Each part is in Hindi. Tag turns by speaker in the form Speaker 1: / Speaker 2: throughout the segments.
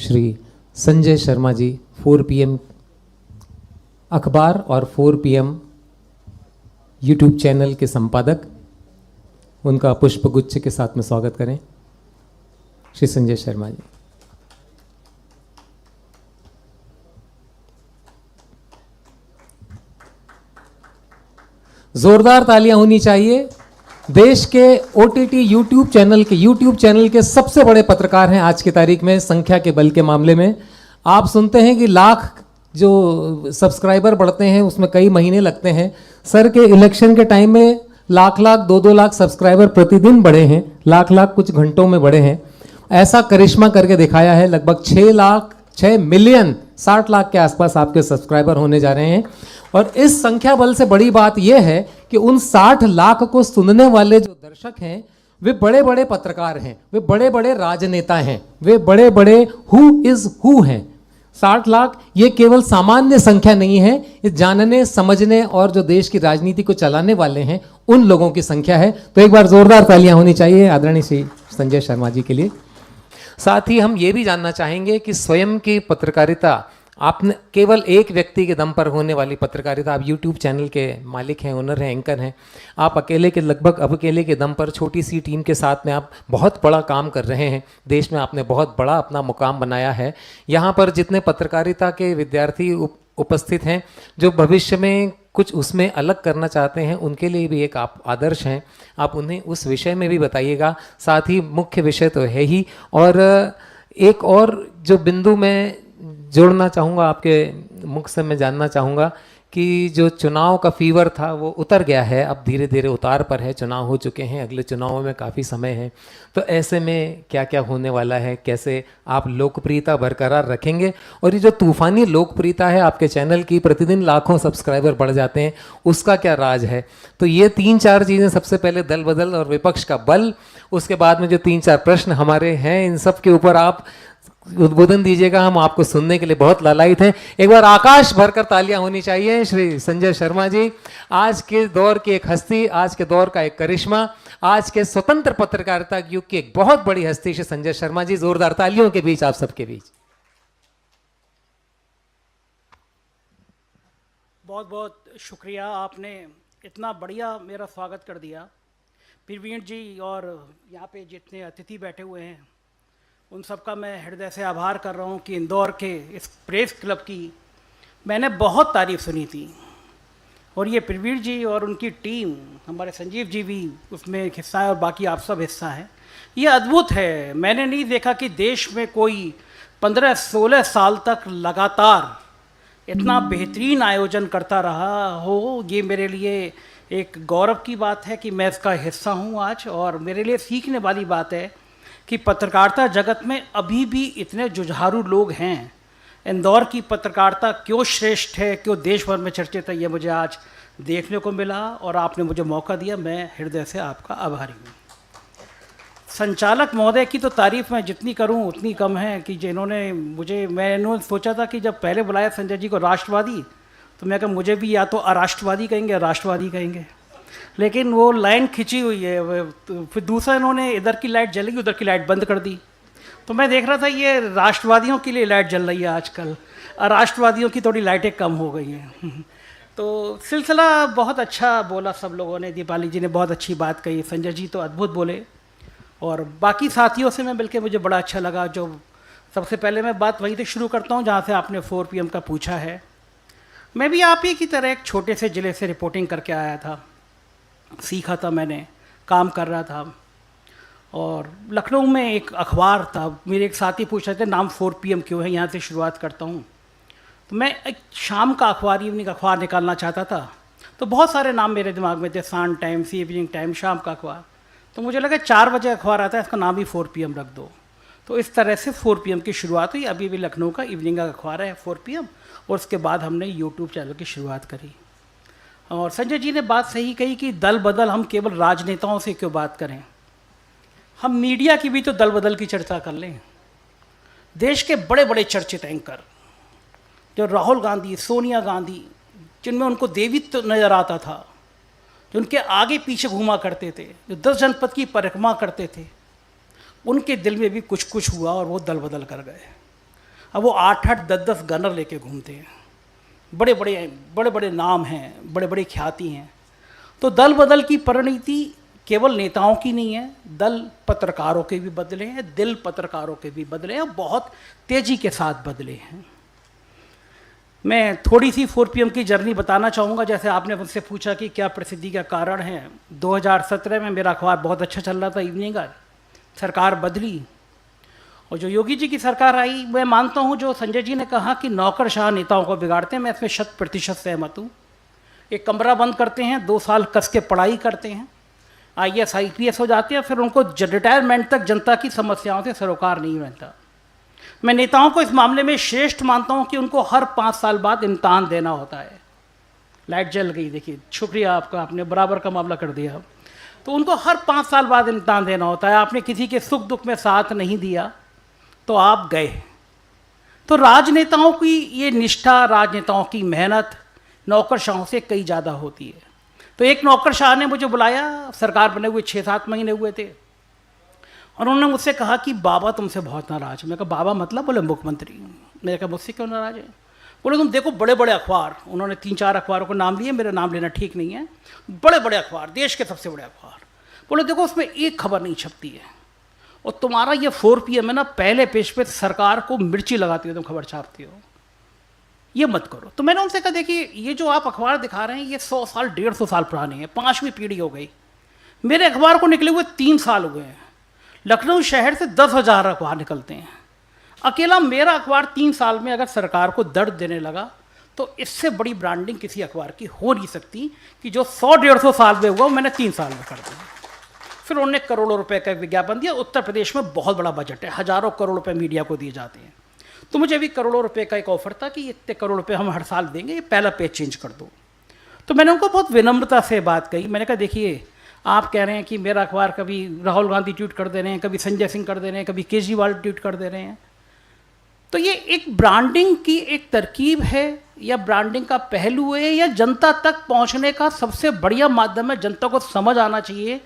Speaker 1: श्री संजय शर्मा जी 4 PM अखबार और 4 PM यूट्यूब चैनल के संपादक, उनका पुष्पगुच्छ के साथ में स्वागत करें। श्री संजय शर्मा जी। जोरदार तालियां होनी चाहिए। देश के OTT यूट्यूब चैनल के सबसे बड़े पत्रकार हैं आज की तारीख में, संख्या के बल के मामले में। आप सुनते हैं कि लाख जो सब्सक्राइबर बढ़ते हैं उसमें कई महीने लगते हैं। सर के इलेक्शन के टाइम में लाख 2-2 लाख सब्सक्राइबर प्रतिदिन बढ़े हैं, लाख कुछ घंटों में बढ़े हैं। ऐसा करिश्मा करके दिखाया है। लगभग 6 मिलियन 60 लाख के आसपास आपके सब्सक्राइबर होने जा रहे हैं। और इस संख्या बल से बड़ी बात यह है कि उन 60 लाख को सुनने वाले जो दर्शक हैं वे बड़े बड़े पत्रकार हैं, वे बड़े बड़े राजनेता हैं, वे बड़े बड़े हु इज हु हैं। 60 लाख ये केवल सामान्य संख्या नहीं है, इस जानने समझने और जो देश की राजनीति को चलाने वाले हैं उन लोगों की संख्या है। तो एक बार जोरदार तालियां होनी चाहिए आदरणीय श्री संजय शर्मा जी के लिए। साथ ही हम ये भी जानना चाहेंगे कि स्वयं की पत्रकारिता, आपने केवल एक व्यक्ति के दम पर होने वाली पत्रकारिता, आप यूट्यूब चैनल के मालिक हैं, ओनर हैं, एंकर हैं। आप अकेले के दम पर छोटी सी टीम के साथ में आप बहुत बड़ा काम कर रहे हैं। देश में आपने बहुत बड़ा अपना मुकाम बनाया है। यहाँ पर जितने पत्रकारिता के विद्यार्थी उपस्थित हैं जो भविष्य में कुछ उसमें अलग करना चाहते हैं, उनके लिए भी एक आप आदर्श हैं। आप उन्हें उस विषय में भी बताइएगा। साथ ही मुख्य विषय तो है ही, और एक और जो बिंदु मैं जोड़ना चाहूँगा, आपके मुख से मैं जानना चाहूँगा कि जो चुनाव का फीवर था वो उतर गया है, अब धीरे धीरे उतार पर है। चुनाव हो चुके हैं, अगले चुनावों में काफ़ी समय है। तो ऐसे में क्या क्या होने वाला है, कैसे आप लोकप्रियता बरकरार रखेंगे, और ये जो तूफ़ानी लोकप्रियता है आपके चैनल की, प्रतिदिन लाखों सब्सक्राइबर बढ़ जाते हैं, उसका क्या राज है। तो ये 3-4 चीज़ें, सबसे पहले दल बदल और विपक्ष का बल, उसके बाद में जो 3-4 प्रश्न हमारे हैं, इन सब के ऊपर आप उद्बोधन दीजिएगा। हम आपको सुनने के लिए बहुत लालायित हैं। एक बार आकाश भरकर तालियां होनी चाहिए श्री संजय शर्मा जी, आज के दौर की एक हस्ती, आज के दौर का एक करिश्मा, आज के स्वतंत्र पत्रकारिता युग की एक बहुत बड़ी हस्ती श्री संजय शर्मा जी। जोरदार तालियों के बीच, आप सबके बीच।
Speaker 2: बहुत बहुत शुक्रिया, आपने इतना बढ़िया मेरा स्वागत कर दिया। प्रवीण जी और यहाँ पे जितने अतिथि बैठे हुए हैं उन सबका मैं हृदय से आभार कर रहा हूँ कि इंदौर के इस प्रेस क्लब की मैंने बहुत तारीफ़ सुनी थी, और ये प्रवीण जी और उनकी टीम, हमारे संजीव जी भी उसमें एक हिस्सा है और बाकी आप सब हिस्सा हैं। ये अद्भुत है। मैंने नहीं देखा कि देश में कोई 15-16 साल तक लगातार इतना बेहतरीन आयोजन करता रहा हो। ये मेरे लिए एक गौरव की बात है कि मैं इसका हिस्सा हूँ आज, और मेरे लिए सीखने वाली बात है कि पत्रकारिता जगत में अभी भी इतने जुझारू लोग हैं। इंदौर की पत्रकारिता क्यों श्रेष्ठ है, क्यों देश भर में चर्चित है, ये मुझे आज देखने को मिला, और आपने मुझे मौका दिया। मैं हृदय से आपका आभारी हूँ। संचालक महोदय की तो तारीफ़ मैं जितनी करूँ उतनी कम है कि जिन्होंने मैंने सोचा था कि जब पहले बुलाया संजय जी को राष्ट्रवादी, तो मैं कहा मुझे भी या तो अराष्ट्रवादी कहेंगे या राष्ट्रवादी कहेंगे, लेकिन वो लाइन खिंची हुई है। तो फिर दूसरा इन्होंने इधर की लाइट जलेगी, उधर की लाइट बंद कर दी। तो मैं देख रहा था ये राष्ट्रवादियों के लिए लाइट जल रही है आजकल, और राष्ट्रवादियों की थोड़ी लाइटें कम हो गई हैं। तो सिलसिला बहुत अच्छा बोला सब लोगों ने। दीपाली जी ने बहुत अच्छी बात कही, संजय जी तो अद्भुत बोले, और बाकी साथियों से मैं मिलकर मुझे बड़ा अच्छा लगा। जो सबसे पहले मैं बात वहीं से शुरू करता हूँ जहाँ से आपने 4 PM का पूछा है। मैं भी आप ही की तरह एक छोटे से ज़िले से रिपोर्टिंग करके आया था, सीखा था, मैंने काम कर रहा था। और लखनऊ में एक अखबार था, मेरे एक साथी पूछ रहे थे नाम 4 PM क्यों है, यहाँ से शुरुआत करता हूँ। तो मैं एक शाम का अखबार, इवनिंग अखबार निकालना चाहता था। तो बहुत सारे नाम मेरे दिमाग में थे, सन टाइम्स, इवनिंग टाइम, शाम का अखबार। तो मुझे लगा 4 बजे अखबार आता है, इसका नाम ही 4 PM रख दो। तो इस तरह से 4 PM की शुरुआत हुई। अभी भी लखनऊ का इवनिंग का अखबार है 4 PM, और उसके बाद हमने यूट्यूब चैनल की शुरुआत करी। और संजय जी ने बात सही कही कि दल बदल, हम केवल राजनेताओं से क्यों बात करें, हम मीडिया की भी तो दल बदल की चर्चा कर लें। देश के बड़े बड़े चर्चित एंकर जो राहुल गांधी, सोनिया गांधी, जिनमें उनको देवित्व नज़र आता था, जो उनके आगे पीछे घूमा करते थे, जो 10 जनपद की परिक्रमा करते थे, उनके दिल में भी कुछ कुछ हुआ और वो दल बदल कर गए। अब वो 8-8, 10-10 गनर लेके घूमते हैं, बड़े बड़े नाम हैं, बड़े बड़े ख्याति हैं। तो दल बदल की परिणति केवल नेताओं की नहीं है, दल पत्रकारों के भी बदले हैं, दिल पत्रकारों के भी बदले हैं, बहुत तेज़ी के साथ बदले हैं। मैं थोड़ी सी 4 PM की जर्नी बताना चाहूँगा। जैसे आपने मुझसे पूछा कि क्या प्रसिद्धि का कारण है। 2017 में मेरा अखबार बहुत अच्छा चल रहा था, इवनिंग का, सरकार बदली और जो योगी जी की सरकार आई, मैं मानता हूँ जो संजय जी ने कहा कि नौकरशाह नेताओं को बिगाड़ते हैं, मैं इसमें 100% सहमत हूँ। एक कमरा बंद करते हैं, 2 साल कस के पढ़ाई करते हैं, IAS IPS हो जाते हैं, फिर उनको रिटायरमेंट तक जनता की समस्याओं से सरोकार नहीं रहता। मैं नेताओं को इस मामले में श्रेष्ठ मानता हूं कि उनको हर 5 साल बाद इम्तहान देना होता है। लाइट जल गई, देखिए, शुक्रिया आपका, आपने बराबर का मामला कर दिया। तो उनको हर 5 साल बाद इम्तहान देना होता है। आपने किसी के सुख दुख में साथ नहीं दिया तो आप गए। तो राजनेताओं की ये निष्ठा, राजनेताओं की मेहनत नौकरशाहों से कई ज़्यादा होती है। तो एक नौकरशाह ने मुझे बुलाया, सरकार बने हुए 6-7 महीने हुए थे, और उन्होंने मुझसे कहा कि बाबा तुमसे बहुत नाराज़। मैं कहा बाबा मतलब? बोले मुख्यमंत्री। मैंने कहा मुझसे क्यों नाराज़ है? बोले तुम देखो बड़े बड़े अखबार, उन्होंने 3-4 अखबारों को नाम लिए, मेरा नाम लेना ठीक नहीं है, बड़े बड़े अखबार, देश के सबसे बड़े अखबार, बोले देखो उसमें एक खबर नहीं छपती है, और तुम्हारा ये 4 PM है ना, पहले पेज पे सरकार को मिर्ची लगाती हो, तुम खबर छापती हो, ये मत करो। तो मैंने उनसे कहा देखिए ये जो आप अखबार दिखा रहे हैं ये 100 साल 150 साल पुराने हैं, 5वीं पीढ़ी हो गई। मेरे अखबार को निकले हुए 3 साल हुए हैं। लखनऊ शहर से 10,000 अखबार निकलते हैं, अकेला मेरा अखबार 3 साल में अगर सरकार को दर्द देने लगा तो इससे बड़ी ब्रांडिंग किसी अखबार की हो नहीं सकती कि जो 100-150 साल में हुआ मैंने 3 साल में कर दिया। फिर उन्होंने करोड़ों रुपए का विज्ञापन दिया। उत्तर प्रदेश में बहुत बड़ा बजट है, हज़ारों करोड़ रुपए मीडिया को दिए जाते हैं। तो मुझे भी करोड़ों रुपए का एक ऑफर था कि इतने करोड़ रुपए हम हर साल देंगे, ये पहला पेज चेंज कर दो। तो मैंने उनको बहुत विनम्रता से बात कही। मैंने कहा देखिए आप कह रहे हैं कि मेरा अखबार कभी राहुल गांधी ट्वीट कर दे रहे हैं, कभी संजय सिंह कर दे रहे हैं, कभी केजरीवाल ट्वीट कर दे रहे हैं, तो ये एक ब्रांडिंग की एक तरकीब है या ब्रांडिंग का पहलू है या जनता तक पहुंचने का सबसे बढ़िया माध्यम है। जनता को समझ आना चाहिए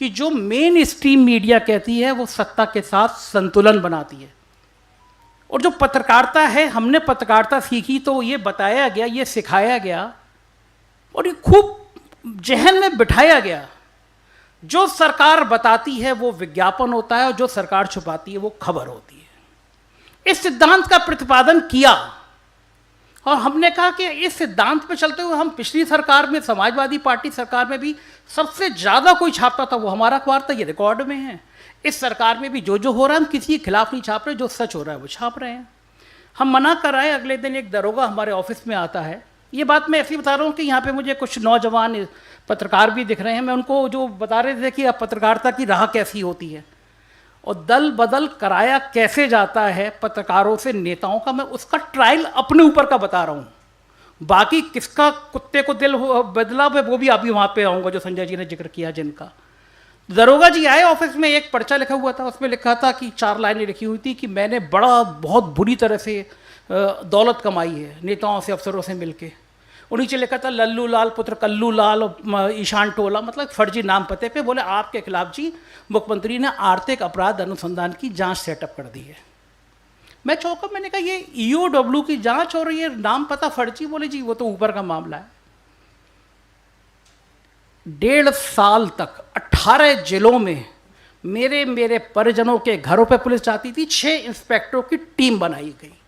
Speaker 2: कि जो मेन स्ट्रीम मीडिया कहती है वो सत्ता के साथ संतुलन बनाती है, और जो पत्रकारिता है, हमने पत्रकारिता सीखी तो ये बताया गया, ये सिखाया गया और ये खूब जहन में बिठाया गया, जो सरकार बताती है वो विज्ञापन होता है और जो सरकार छुपाती है वो खबर होती है। इस सिद्धांत का प्रतिपादन किया और हमने कहा कि इस सिद्धांत पे चलते हुए हम पिछली सरकार में, समाजवादी पार्टी सरकार में भी सबसे ज़्यादा कोई छापता था वो हमारा अखबार था, ये रिकॉर्ड में है। इस सरकार में भी जो जो हो रहा है हम किसी के खिलाफ नहीं छाप रहे, जो सच हो रहा है वो छाप रहे हैं। हम मना कर आए, अगले दिन एक दरोगा हमारे ऑफिस में आता है। ये बात मैं ऐसे बता रहा हूँ कि यहाँ पे मुझे कुछ नौजवान पत्रकार भी दिख रहे हैं, मैं उनको जो बता रहे थे कि अब पत्रकारिता की राह कैसी होती है और दल बदल कराया कैसे जाता है पत्रकारों से नेताओं का, मैं उसका ट्रायल अपने ऊपर का बता रहा हूँ। बाकी किसका कुत्ते को दिल बदला मैं वो भी अभी वहाँ पे आऊँगा, जो संजय जी ने जिक्र किया जिनका। दरोगा जी आए ऑफिस में, एक पर्चा लिखा हुआ था, उसमें लिखा था कि 4 लाइनें लिखी हुई थी कि मैंने बहुत बुरी तरह से दौलत कमाई है नेताओं से, अफसरों से मिलके। और नीचे लिखा था लल्लू लाल पुत्र कल्लू लाल और ईशान टोला, मतलब फर्जी नाम पते पे। बोले आपके खिलाफ जी मुख्यमंत्री ने आर्थिक अपराध अनुसंधान की जांच सेटअप कर दी है। मैं चौंका, मैंने कहा ये EOW की जांच हो रही है, नाम पता फर्जी? बोले जी वो तो ऊपर का मामला है। 1.5 साल तक 18 जिलों में मेरे परिजनों के घरों पे पुलिस जाती थी। 6 इंस्पेक्टरों की टीम बनाई गई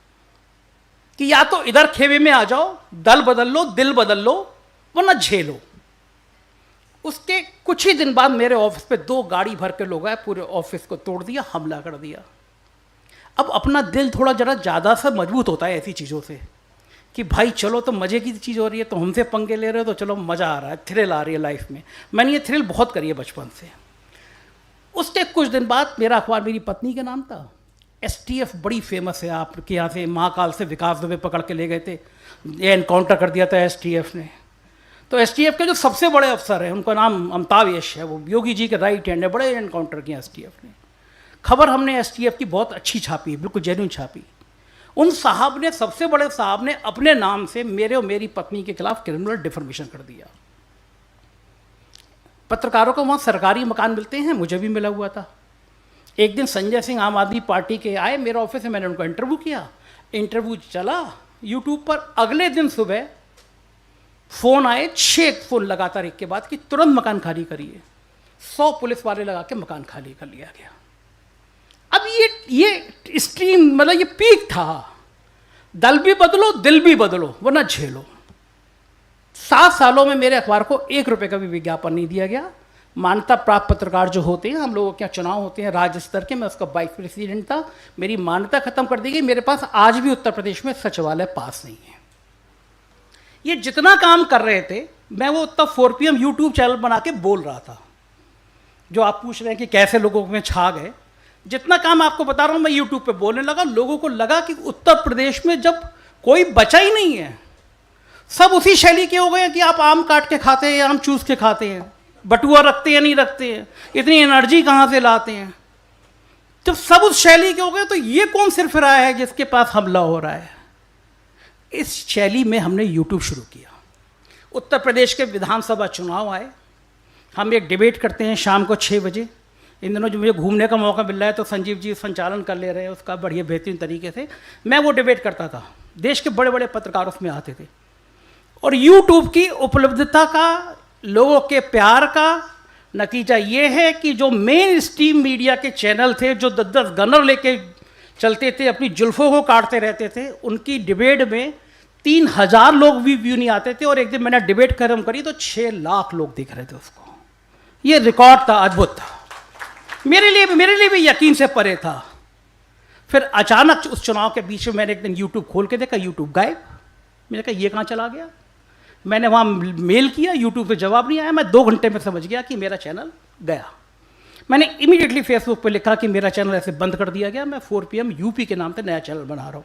Speaker 2: कि या तो इधर खेमे में आ जाओ, दल बदल लो, दिल बदल लो, वरना झेलो। उसके कुछ ही दिन बाद मेरे ऑफिस पे 2 गाड़ी भर के लोग आए, पूरे ऑफिस को तोड़ दिया, हमला कर दिया। अब अपना दिल थोड़ा जरा ज़्यादा सा मजबूत होता है ऐसी चीज़ों से कि भाई चलो तो मज़े की चीज़ हो रही है, तो हमसे पंगे ले रहे हो तो चलो मज़ा आ रहा है, थ्रिल आ रही है लाइफ में। मैंने ये थ्रिल बहुत करी है बचपन से। उसके कुछ दिन बाद मेरा अखबार मेरी पत्नी का नाम था, STF बड़ी फेमस है आपके यहाँ से, महाकाल से विकास दुबे पकड़ के ले गए थे, ये एनकाउंटर कर दिया था STF ने। तो STF के जो सबसे बड़े अफसर हैं उनका नाम अमिताभ यश है, वो योगी जी के राइट हैंड है, बड़े एनकाउंटर किया STF ने। खबर हमने STF की बहुत अच्छी छापी, बिल्कुल जेन्युइन छापी। उन साहब ने, सबसे बड़े साहब ने अपने नाम से मेरे और मेरी पत्नी के खिलाफ क्रिमिनल डिफर्मेशन कर दिया। पत्रकारों को वहाँ सरकारी मकान मिलते हैं, मुझे भी मिला हुआ था। एक दिन संजय सिंह आम आदमी पार्टी के आए मेरे ऑफिस में, मैंने उनका इंटरव्यू किया। इंटरव्यू चला यूट्यूब पर। अगले दिन सुबह फ़ोन आए, 6 फ़ोन लगातार एक के बाद कि तुरंत मकान खाली करिए। 100 पुलिस वाले लगा के मकान खाली कर लिया गया। अब ये स्ट्रीम मतलब ये पीक था। दल भी बदलो, दिल भी बदलो, वरना झेलो। 7 सालों में मेरे अखबार को 1 रुपये का भी विज्ञापन नहीं दिया गया। मान्यता प्राप्त पत्रकार जो होते हैं, हम लोगों के यहाँ चुनाव होते हैं राज्य स्तर के, मैं उसका वाइस प्रेसिडेंट था, मेरी मान्यता खत्म कर दी गई। मेरे पास आज भी उत्तर प्रदेश में सचिवालय पास नहीं है। ये जितना काम कर रहे थे, मैं वो उतना 4 PM यूट्यूब चैनल बना के बोल रहा था। जो आप पूछ रहे हैं कि कैसे लोगों में छा गए, जितना काम आपको बता रहा हूँ मैं यूट्यूब पे बोलने लगा। लोगों को लगा कि उत्तर प्रदेश में जब कोई बचा ही नहीं है, सब उसी शैली के हो गए कि आप आम काट के खाते हैं या आम चूस के खाते हैं, बटुआ रखते हैं नहीं रखते हैं, इतनी एनर्जी कहाँ से लाते हैं। जब सब उस शैली के हो गए तो ये कौन सिर फिरा है जिसके पास हमला हो रहा है। इस शैली में हमने यूट्यूब शुरू किया। उत्तर प्रदेश के विधानसभा चुनाव आए, हम एक डिबेट करते हैं शाम को 6 बजे। इन दिनों जो मुझे घूमने का मौका मिल रहा है तो संजीव जी संचालन कर ले रहे हैं उसका बढ़िया बेहतरीन तरीके से। मैं वो डिबेट करता था, देश के बड़े बड़े पत्रकार उसमें आते थे। और यूट्यूब की उपलब्धता का, लोगों के प्यार का नतीजा ये है कि जो मेन स्ट्रीम मीडिया के चैनल थे, जो 10-10 गनर लेके चलते थे, अपनी जुल्फों को काटते रहते थे, उनकी डिबेट में 3000 लोग भी व्यू नहीं आते थे। और एक दिन मैंने डिबेट खत्म करी तो 6 लाख लोग देख रहे थे उसको। ये रिकॉर्ड था, अद्भुत था। मेरे लिए भी यकीन से परे था। फिर अचानक उस चुनाव के बीच में मैंने एक दिन यूट्यूब खोल के देखा, यूट्यूब गायब। मैंने कहा ये कहाँ चला गया। मैंने वहाँ मेल किया, यूट्यूब पे जवाब नहीं आया। मैं 2 घंटे में समझ गया कि मेरा चैनल गया। मैंने इमीडिएटली फेसबुक पे लिखा कि मेरा चैनल ऐसे बंद कर दिया गया, मैं 4 PM यूपी के नाम से नया चैनल बना रहा हूँ।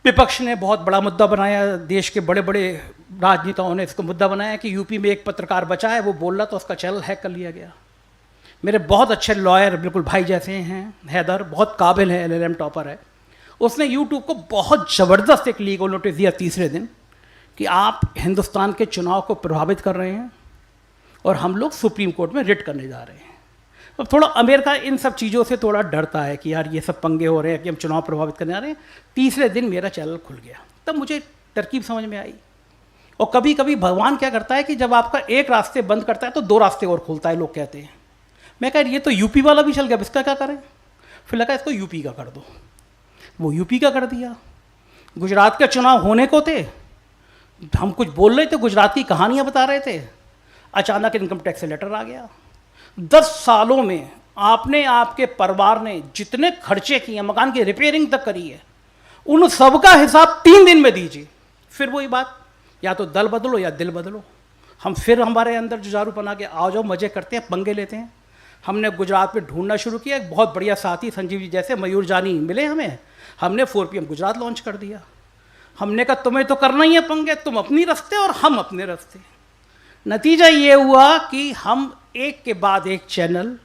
Speaker 2: विपक्ष ने बहुत बड़ा मुद्दा बनाया, देश के बड़े बड़े राजनेताओं ने इसको मुद्दा बनाया कि यूपी में एक पत्रकार बचा है, वो बोल रहा तो उसका चैनल हैक कर लिया गया। मेरे बहुत अच्छे लॉयर, बिल्कुल भाई जैसे हैं, हैदर, बहुत काबिल है, LLM टॉपर है, उसने यूट्यूब को बहुत ज़बरदस्त एक लीगल नोटिस दिया तीसरे दिन कि आप हिंदुस्तान के चुनाव को प्रभावित कर रहे हैं और हम लोग सुप्रीम कोर्ट में रिट करने जा रहे हैं। अब थोड़ा अमेरिका इन सब चीज़ों से थोड़ा डरता है कि यार ये सब पंगे हो रहे हैं कि हम चुनाव प्रभावित करने जा रहे हैं। तीसरे दिन मेरा चैनल खुल गया। तब मुझे तरकीब समझ में आई। और कभी कभी भगवान क्या करता है कि जब आपका एक रास्ते बंद करता है तो 2 रास्ते और खोलता है, लोग कहते हैं। मैं कह ये तो यूपी वाला भी चल गया, इसका क्या करें। फिर लगा इसको यूपी का कर दो, वो यूपी का कर दिया। गुजरात के चुनाव होने को थे, हम कुछ बोल रहे थे, गुजरात की कहानियाँ बता रहे थे, अचानक इनकम टैक्स से लेटर आ गया। 10 सालों में आपने, आपके परिवार ने जितने खर्चे किए, मकान की रिपेयरिंग तक करी है, उन सबका हिसाब 3 दिन में दीजिए। फिर वही बात, या तो दल बदलो या दिल बदलो। हम फिर हमारे अंदर जुझारूपन के आओ जाओ मजे करते हैं, पंगे लेते हैं। हमने गुजरात में ढूंढना शुरू किया। एक बहुत बढ़िया साथी संजीव जी जैसे मयूर जानी मिले हमें, हमने 4 PM गुजरात लॉन्च कर दिया। हमने कहा तुम्हें तो करना ही है पंगे, तुम अपनी रास्ते और हम अपने रास्ते। नतीजा ये हुआ कि हम एक के बाद एक चैनल,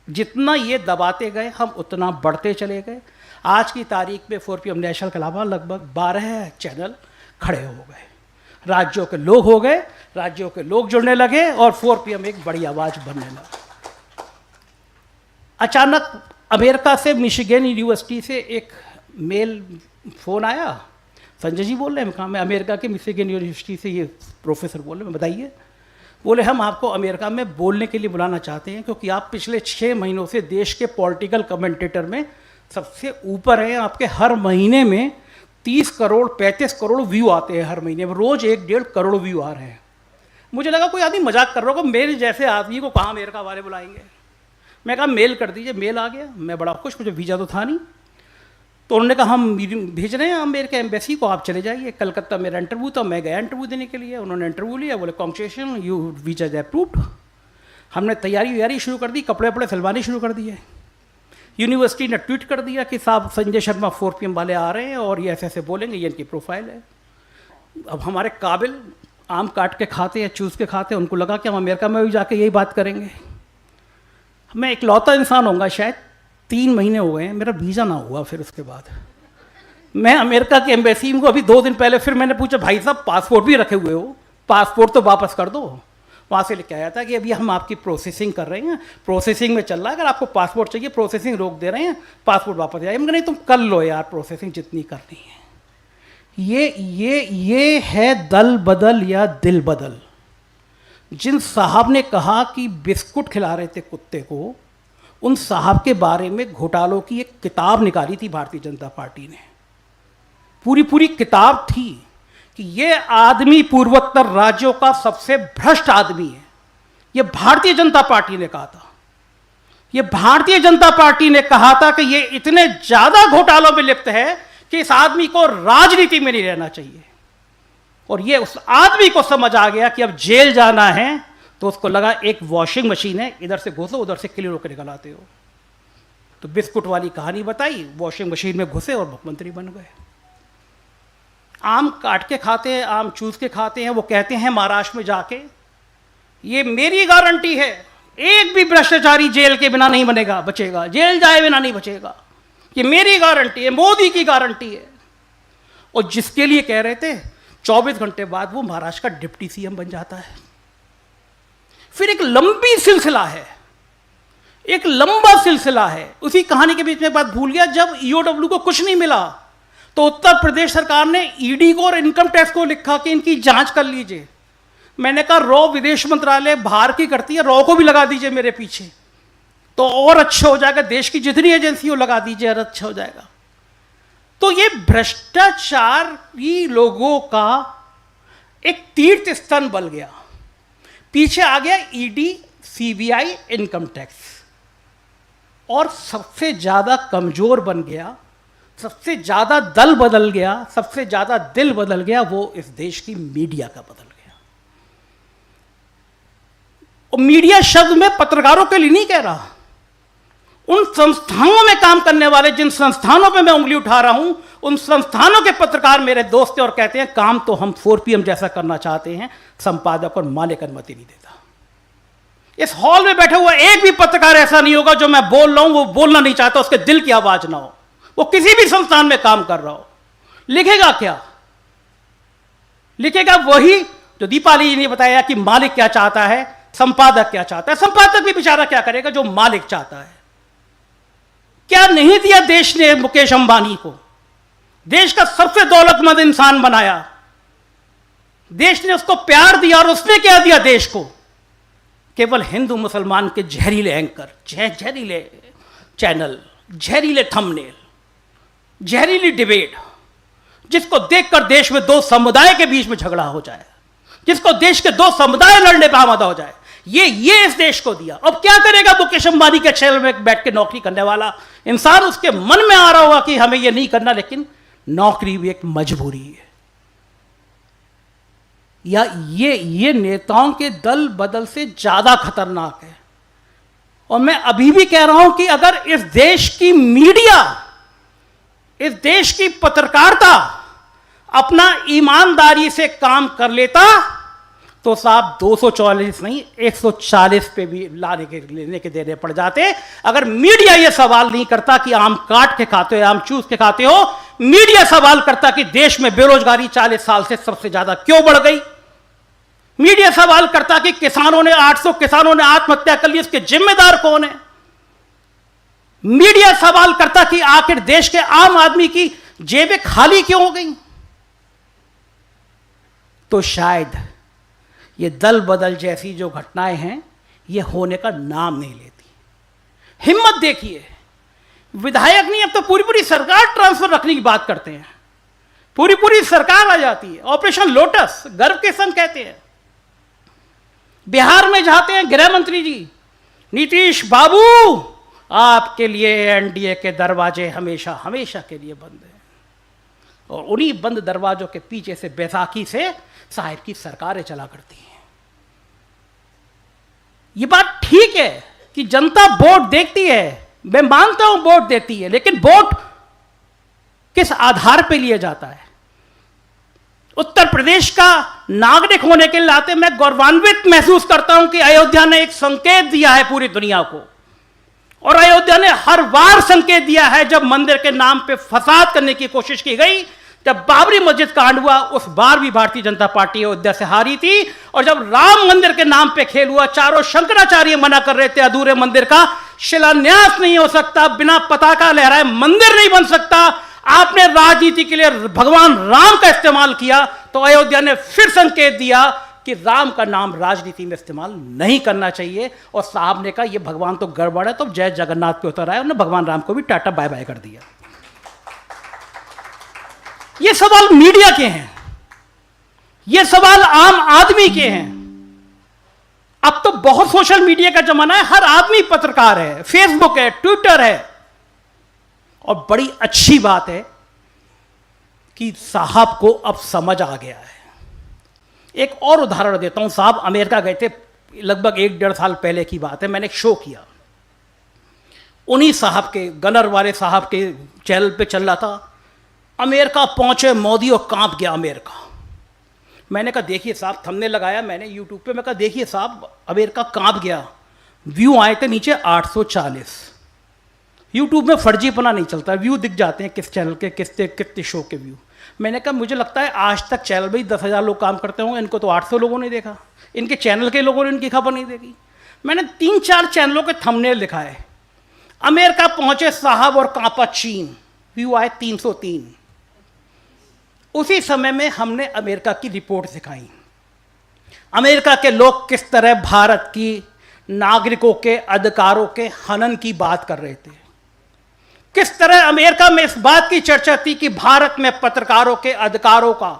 Speaker 2: जितना ये दबाते गए हम उतना बढ़ते चले गए। आज की तारीख में 4 PM नेशनल के अलावा लगभग 12 चैनल खड़े हो गए। राज्यों के लोग हो गए, राज्यों के लोग जुड़ने लगे और 4 PM एक बड़ी आवाज़ बनने लगा। अचानक अमेरिका से, मिशिगन यूनिवर्सिटी से एक मेल फ़ोन आया, संजय जी बोल रहे हैं। कहा मैं अमेरिका के मिशिगन यूनिवर्सिटी से ये प्रोफेसर बोल रहे हैं, बताइए। बोले हम आपको अमेरिका में बोलने के लिए बुलाना चाहते हैं क्योंकि आप पिछले 6 महीनों से देश के पॉलिटिकल कमेंटेटर में सबसे ऊपर हैं। आपके हर महीने में 30 करोड़ 35 करोड़ व्यू आते हैं, हर महीने में रोज़ 1-1.5 करोड़ व्यू आ रहे हैं। मुझे लगा कोई आदमी मजाक कर रहा होगा, मेरे जैसे आदमी को कहाँ अमेरिका वाले बुलाएंगे। मैं कहा मेल कर दीजिए। मेल आ गया, मैं बड़ा खुश, मुझे वीज़ा तो था नहीं। तो उन्होंने कहा हम भेज रहे हैं अमेरिका एम्बेसी को, आप चले जाइए। कलकत्ता मेरा इंटरव्यू था, मैं गया इंटरव्यू देने के लिए। उन्होंने इंटरव्यू लिया, बोले congratulation you visa is approved. हमने तैयारी शुरू कर दी, कपड़े सिलवाने शुरू कर दिए। यूनिवर्सिटी ने ट्वीट कर दिया कि साहब संजय शर्मा 4 PM वाले आ रहे हैं और ये ऐसे बोलेंगे, ये इनकी प्रोफाइल है। अब हमारे काबिल आम काट के खाते हैं, चूस के खाते हैं, उनको लगा कि हम अमेरिका में भी जाके यही बात करेंगे। मैं इकलौता इंसान होऊंगा, शायद 3 महीने हो गए हैं, मेरा वीज़ा ना हुआ। फिर उसके बाद मैं अमेरिका की एम्बेसी को अभी 2 दिन पहले फिर मैंने पूछा भाई साहब पासपोर्ट भी रखे हुए हो, पासपोर्ट तो वापस कर दो। वहाँ से लेके आया था कि अभी हम आपकी प्रोसेसिंग कर रहे हैं, प्रोसेसिंग में चल रहा है, अगर आपको पासपोर्ट चाहिए प्रोसेसिंग रोक दे रहे हैं, पासपोर्ट वापस जाए। नहीं तुम कर लो यार प्रोसेसिंग जितनी करनी है। ये है दल बदल या दिल बदल। जिन साहब ने कहा कि बिस्कुट खिला रहे थे कुत्ते को, उन साहब के बारे में घोटालों की एक किताब निकाली थी भारतीय जनता पार्टी ने। पूरी किताब थी कि ये आदमी पूर्वोत्तर राज्यों का सबसे भ्रष्ट आदमी है। ये भारतीय जनता पार्टी ने कहा था। ये भारतीय जनता पार्टी ने कहा था कि ये इतने ज्यादा घोटालों में लिप्त है कि इस आदमी को राजनीति में नहीं रहना चाहिए। और ये उस आदमी को समझ आ गया कि अब जेल जाना है, तो उसको लगा एक वॉशिंग मशीन है, इधर से घुसो उधर से क्लीन होकर निकल आते हो। तो बिस्कुट वाली कहानी बताई, वॉशिंग मशीन में घुसे और मुख्यमंत्री बन गए। आम काट के खाते हैं, आम चूस के खाते हैं। वो कहते हैं महाराष्ट्र में जाके, ये मेरी गारंटी है, एक भी भ्रष्टाचारी जेल के बिना नहीं बनेगा, बचेगा, जेल जाए बिना नहीं बचेगा, ये मेरी गारंटी है, मोदी की गारंटी है। और जिसके लिए कह रहे थे, 24 घंटे बाद वो महाराष्ट्र का डिप्टी सीएम बन जाता है। फिर एक लंबी सिलसिला है, एक लंबा सिलसिला है। उसी कहानी के बीच में बात भूल गया, जब ईओडब्ल्यू को कुछ नहीं मिला तो उत्तर प्रदेश सरकार ने ईडी को और इनकम टैक्स को लिखा कि इनकी जांच कर लीजिए। मैंने कहा रॉ विदेश मंत्रालय बाहर की करती है, रॉ को भी लगा दीजिए मेरे पीछे, तो और अच्छा हो जाएगा। देश की जितनी एजेंसी हो लगा दीजिए, और अच्छा हो जाएगा। तो ये भ्रष्टाचारी लोगों का एक तीर्थ स्थान बन गया। पीछे आ गया ईडी, सीबीआई, इनकम टैक्स। और सबसे ज्यादा कमजोर बन गया, सबसे ज्यादा दल बदल गया, सबसे ज्यादा दिल बदल गया, वो इस देश की मीडिया का बदल गया। और मीडिया शब्द में पत्रकारों के लिए नहीं कह रहा, उन संस्थानों में काम करने वाले, जिन संस्थानों पे मैं उंगली उठा रहा हूं, उन संस्थानों के पत्रकार मेरे दोस्त हैं और कहते हैं काम तो हम 4 PM जैसा करना चाहते हैं, संपादक और मालिक अनुमति नहीं देता। इस हॉल में बैठा हुआ एक भी पत्रकार ऐसा नहीं होगा जो मैं बोल रहा हूं वो बोलना नहीं चाहता, उसके दिल की आवाज ना हो, वो किसी भी संस्थान में काम कर रहा हो। लिखेगा क्या? लिखेगा वही जो दीपाली जी ने बताया कि मालिक क्या चाहता है, संपादक क्या चाहता है। संपादक भी बेचारा क्या करेगा जो मालिक चाहता है। क्या नहीं दिया देश ने मुकेश अंबानी को? देश का सबसे दौलतमंद इंसान बनाया, देश ने उसको प्यार दिया, और उसने क्या दिया देश को? केवल हिंदू मुसलमान के जहरीले एंकर, जहरीले चैनल, जहरीले थंबनेल, जहरीली डिबेट, जिसको देखकर देश में 2 समुदाय के बीच में झगड़ा हो जाए, जिसको देश के 2 समुदाय लड़ने पर आमादा हो जाए, ये इस देश को दिया। अब क्या करेगा मुकेश अंबानी के चैनल में बैठ के नौकरी करने वाला इंसान? उसके मन में आ रहा होगा कि हमें ये नहीं करना, लेकिन नौकरी भी एक मजबूरी है। या ये नेताओं के दल बदल से ज्यादा खतरनाक है। और मैं अभी भी कह रहा हूं कि अगर इस देश की मीडिया, इस देश की पत्रकारिता अपना ईमानदारी से काम कर लेता तो साहब 244 नहीं 140 पे भी लेने के देने पड़ जाते। अगर मीडिया ये सवाल नहीं करता कि आम काट के खाते हो, आम चूस के खाते हो, मीडिया सवाल करता कि देश में बेरोजगारी 40 साल से सबसे ज्यादा क्यों बढ़ गई, मीडिया सवाल करता कि किसानों ने 800 किसानों ने आत्महत्या कर ली, उसके जिम्मेदार कौन है, मीडिया सवाल करता कि आखिर देश के आम आदमी की जेबें खाली क्यों हो गई, तो शायद ये दल बदल जैसी जो घटनाएं हैं ये होने का नाम नहीं लेती। हिम्मत देखिए, विधायक नहीं, अब तो पूरी सरकार ट्रांसफर रखने की बात करते हैं, पूरी सरकार आ जाती है। ऑपरेशन लोटस गर्व के संग कहते हैं। बिहार में जाते हैं गृह मंत्री जी, नीतीश बाबू आपके लिए एनडीए के दरवाजे हमेशा के लिए बंद हैं, और उन्हीं बंद दरवाजों के पीछे से बैसाखी से साहिब की सरकारें चला करती हैं। ये बात ठीक है कि जनता वोट देखती है, मैं मानता हूं वोट देती है, लेकिन वोट किस आधार पर लिया जाता है? उत्तर प्रदेश का नागरिक होने के नाते मैं गौरवान्वित महसूस करता हूं कि अयोध्या ने एक संकेत दिया है पूरी दुनिया को, और अयोध्या ने हर बार संकेत दिया है जब मंदिर के नाम पे फसाद करने की कोशिश की गई, जब बाबरी मस्जिद कांड हुआ उस बार भी भारतीय जनता पार्टी अयोध्या से हारी थी, और जब राम मंदिर के नाम पे खेल हुआ, चारों शंकराचार्य मना कर रहे थे अधूरे मंदिर का शिलान्यास नहीं हो सकता, बिना पताका लहराए मंदिर नहीं बन सकता, आपने राजनीति के लिए भगवान राम का इस्तेमाल किया, तो अयोध्या ने फिर संकेत दिया कि राम का नाम राजनीति में इस्तेमाल नहीं करना चाहिए। और साहब ने कहा ये भगवान तो गड़बड़ है, तो जय जगन्नाथ पे उतर आए, उन्होंने भगवान राम को भी टाटा बाय बाय कर दिया। ये सवाल मीडिया के हैं, ये सवाल आम आदमी के हैं। अब तो बहुत सोशल मीडिया का जमाना है, हर आदमी पत्रकार है, फेसबुक है, ट्विटर है, और बड़ी अच्छी बात है कि साहब को अब समझ आ गया है। एक और उदाहरण देता हूं, साहब अमेरिका गए थे, लगभग 1-1.5 साल पहले की बात है, मैंने एक शो किया, उन्हीं साहब के, गनर वाले साहब के चैनल पे चल रहा था। अमेरिका पहुंचे मोदी और कांप गया अमेरिका। मैंने कहा देखिए साहब, थंबनेल लगाया मैंने यूट्यूब पे, मैं कहा देखिए साहब अमेरिका कांप गया। व्यू आए थे नीचे 840। यूट्यूब में फर्जीपना नहीं चलता, व्यू दिख जाते हैं किस चैनल के, कितने शो के व्यू। मैंने कहा मुझे लगता है आज तक चैनल में ही 10,000 लोग काम करते होंगे, इनको तो 800 लोगों ने देखा, इनके चैनल के लोगों ने इनकी खबर नहीं देखी। मैंने 3-4 चैनलों के थंबनेल दिखाए। अमेरिका पहुंचे साहब और कांपा चीन, व्यू आए 303। उसी समय में हमने अमेरिका की रिपोर्ट दिखाई, अमेरिका के लोग किस तरह भारत की नागरिकों के अधिकारों के हनन की बात कर रहे थे, किस तरह अमेरिका में इस बात की चर्चा थी कि भारत में पत्रकारों के अधिकारों का,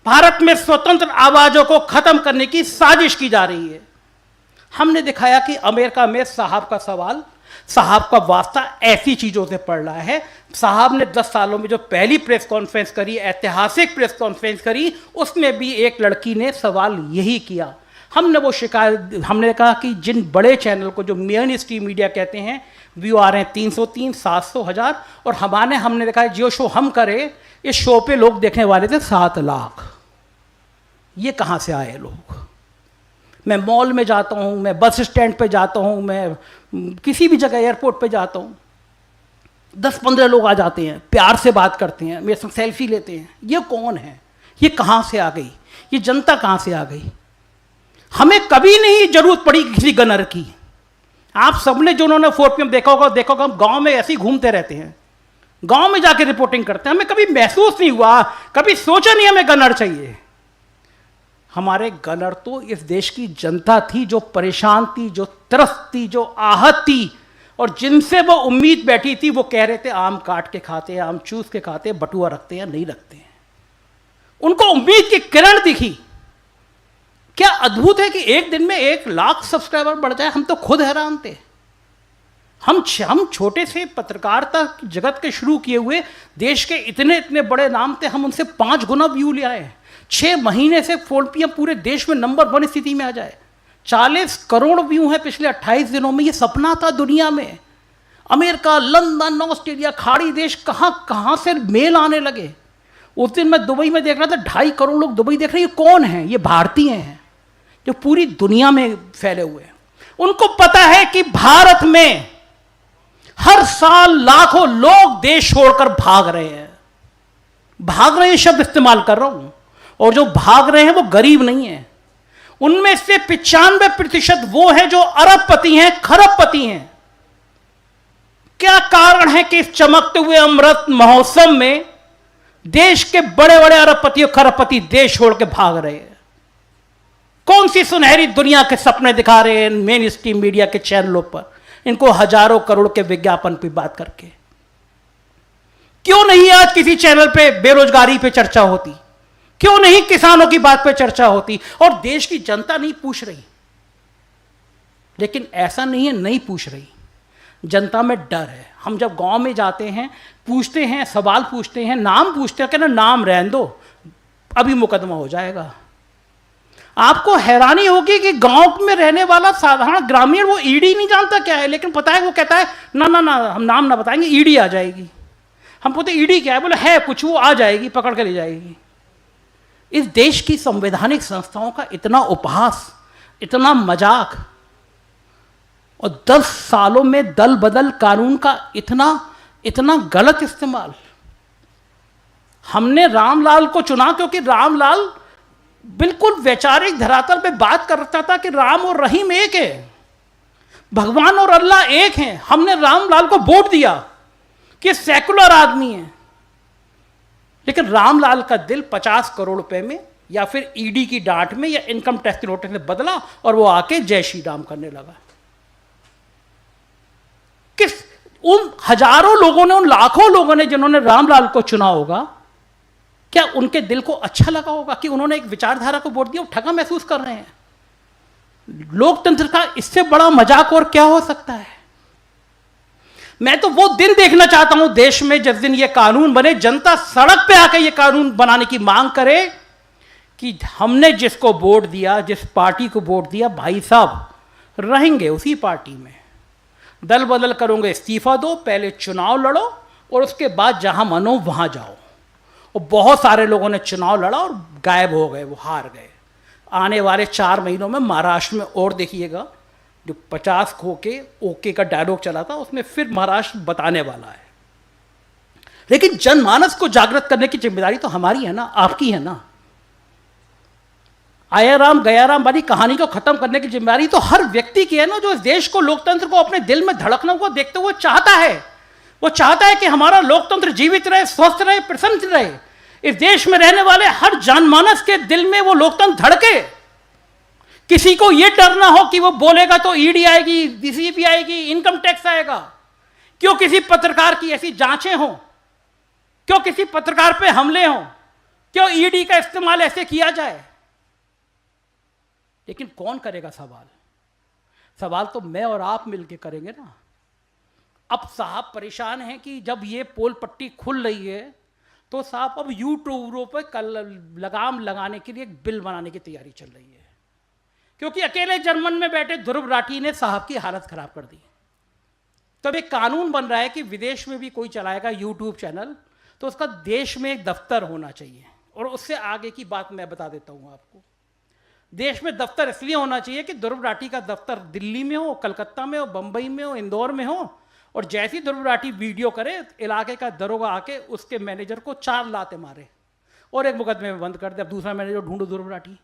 Speaker 2: भारत में स्वतंत्र आवाजों को खत्म करने की साजिश की जा रही है। हमने दिखाया कि अमेरिका में साहब का सवाल, साहब का वास्ता ऐसी चीजों से पड़ रहा है। साहब ने 10 सालों में जो पहली प्रेस कॉन्फ्रेंस करी, ऐतिहासिक प्रेस कॉन्फ्रेंस करी, उसमें भी एक लड़की ने सवाल यही किया। हमने वो शिकायत, हमने कहा कि जिन बड़े चैनल को जो मेन स्ट्रीम मीडिया कहते हैं, व्यू आ रहे हैं 303, 700, 1000, और हमने देखा जो शो हम करे, इस शो पे लोग देखने वाले थे 7 लाख। ये कहाँ से आए लोग? मैं मॉल में जाता हूँ, मैं बस स्टैंड पे जाता हूँ, मैं किसी भी जगह एयरपोर्ट पे जाता हूँ, 10-15 लोग आ जाते हैं, प्यार से बात करते हैं, मेरे साथ सेल्फी लेते हैं। ये कौन है? ये कहाँ से आ गई? ये जनता कहाँ से आ गई? हमें कभी नहीं जरूरत पड़ी किसी गनर की। आप सबने जो उन्होंने 4PM देखा होगा, हम गांव में ऐसे ही घूमते रहते हैं, गांव में जाके रिपोर्टिंग करते हैं। हमें कभी महसूस नहीं हुआ, कभी सोचा नहीं हमें गनर चाहिए। हमारे गनर तो इस देश की जनता थी, जो परेशान थी, जो त्रस्त थी, जो आहत थी, और जिनसे वो उम्मीद बैठी थी। वो कह रहे थे आम काट के खाते हैं, आम चूस के खाते हैं, बटुआ रखते हैं, नहीं रखते हैं। उनको उम्मीद की किरण दिखी। क्या अद्भुत है कि एक दिन में 1 लाख सब्सक्राइबर बढ़ जाए। हम तो खुद हैरान थे। हम छोटे से पत्रकारिता जगत के शुरू किए हुए, देश के इतने बड़े नाम थे, हम उनसे 5 गुना व्यू ले आए। 6 महीने से 4PM पूरे देश में नंबर 1 स्थिति में आ जाए। 40 करोड़ व्यू हैं पिछले 28 दिनों में। ये सपना था दुनिया में। अमेरिका, लंदन, ऑस्ट्रेलिया, खाड़ी देश, कहाँ से मेल आने लगे। उस दिन मैं दुबई में देख रहा था, 2.5 करोड़ लोग दुबई देख रहे हैं। ये कौन है? ये भारतीय हैं जो पूरी दुनिया में फैले हुए हैं। उनको पता है कि भारत में हर साल लाखों लोग देश छोड़कर भाग रहे हैं। भाग रहे शब्द इस्तेमाल कर रहा हूं, और जो भाग रहे हैं वो गरीब नहीं है। उनमें से 95% वो हैं जो अरबपति हैं, खरबपति हैं। क्या कारण है कि इस चमकते हुए अमृत महोत्सव में देश के बड़े बड़े अरबपति और खरबपति देश छोड़ के भाग रहे हैं? कौन सी सुनहरी दुनिया के सपने दिखा रहे हैं मेन स्ट्रीम मीडिया के चैनलों पर, इनको हजारों करोड़ के विज्ञापन पे बात करके? क्यों नहीं आज किसी चैनल पे बेरोजगारी पे चर्चा होती? क्यों नहीं किसानों की बात पे चर्चा होती? और देश की जनता नहीं पूछ रही। लेकिन ऐसा नहीं है, नहीं पूछ रही। जनता में डर है। हम जब गांव में जाते हैं, पूछते हैं, सवाल पूछते हैं, नाम पूछते हैं, कहना नाम रहने दो, अभी मुकदमा हो जाएगा। आपको हैरानी होगी कि गांव में रहने वाला साधारण ग्रामीण वो ईडी नहीं जानता क्या है, लेकिन पता है, वो कहता है ना ना ना, हम नाम ना बताएंगे, ईडी आ जाएगी। हम पूछते ईडी क्या है? बोले है कुछ, वो आ जाएगी, पकड़ के ले जाएगी। इस देश की संवैधानिक संस्थाओं का इतना उपहास, इतना मजाक, और 10 सालों में दल बदल कानून का इतना गलत इस्तेमाल। हमने रामलाल को चुना क्योंकि रामलाल बिल्कुल वैचारिक धरातल पे बात करता था कि राम और रहीम एक है, भगवान और अल्लाह एक हैं। हमने रामलाल को वोट दिया कि सेकुलर आदमी है, लेकिन रामलाल का दिल 50 करोड़ रुपए में या फिर ईडी की डांट में या इनकम टैक्स की नोटिस में बदला और वो आके जय श्री राम करने लगा। किस उन हजारों लोगों ने, उन लाखों लोगों ने जिन्होंने रामलाल को चुना होगा, क्या उनके दिल को अच्छा लगा होगा कि उन्होंने एक विचारधारा को वोट दिया? वो ठगा महसूस कर रहे हैं। लोकतंत्र का इससे बड़ा मजाक और क्या हो सकता है? मैं तो वो दिन देखना चाहता हूं देश में जिस दिन ये कानून बने, जनता सड़क पे आकर ये कानून बनाने की मांग करे कि हमने जिसको वोट दिया, जिस पार्टी को वोट दिया, भाई साहब रहेंगे उसी पार्टी में, दल बदल करोगे इस्तीफा दो, पहले चुनाव लड़ो और उसके बाद जहां मनो वहां जाओ। और बहुत सारे लोगों ने चुनाव लड़ा और गायब हो गए, वो हार गए। आने वाले 4 महीनों में महाराष्ट्र में और देखिएगा, जो 50 खो के ओके का डायलॉग चला था, उसमें फिर महाराष्ट्र बताने वाला है। लेकिन जनमानस को जागृत करने की जिम्मेदारी तो हमारी है ना, आपकी है ना। आया राम गया राम वाली कहानी को खत्म करने की जिम्मेदारी तो हर व्यक्ति की है ना, जो इस देश को, लोकतंत्र को अपने दिल में धड़कने को देखते हुए चाहता है। वो चाहता है कि हमारा लोकतंत्र जीवित रहे, स्वस्थ रहे, प्रसन्न रहे। इस देश में रहने वाले हर जनमानस के दिल में वो लोकतंत्र धड़के। किसी को यह डर ना हो कि वो बोलेगा तो ईडी आएगी, डीसीबी आएगी, इनकम टैक्स आएगा। क्यों किसी पत्रकार की ऐसी जांचें हों? क्यों किसी पत्रकार पे हमले हों? क्यों ईडी का इस्तेमाल ऐसे किया जाए? लेकिन कौन करेगा सवाल? सवाल तो मैं और आप मिलके करेंगे ना। अब साहब परेशान हैं कि जब ये पोल पट्टी खुल रही है तो साहब अब यूट्यूबरों पर कल लगाम लगाने के लिए एक बिल बनाने की तैयारी चल रही है, क्योंकि अकेले जर्मन में बैठे ध्रुव राठी ने साहब की हालत खराब कर दी। तब एक कानून बन रहा है कि विदेश में भी कोई चलाएगा यूट्यूब चैनल तो उसका देश में एक दफ्तर होना चाहिए। और उससे आगे की बात मैं बता देता हूं आपको। देश में दफ्तर इसलिए होना चाहिए कि ध्रुव राठी का दफ्तर दिल्ली में हो, कलकत्ता में हो, बंबई में हो, इंदौर में हो, और जैसी ध्रुव राठी वीडियो करे, इलाके का दरोगा आके उसके मैनेजर को 4 लाते मारे और एक मुकदमे में बंद कर दे। अब दूसरा मैनेजर ढूंढो ध्रुव राठी।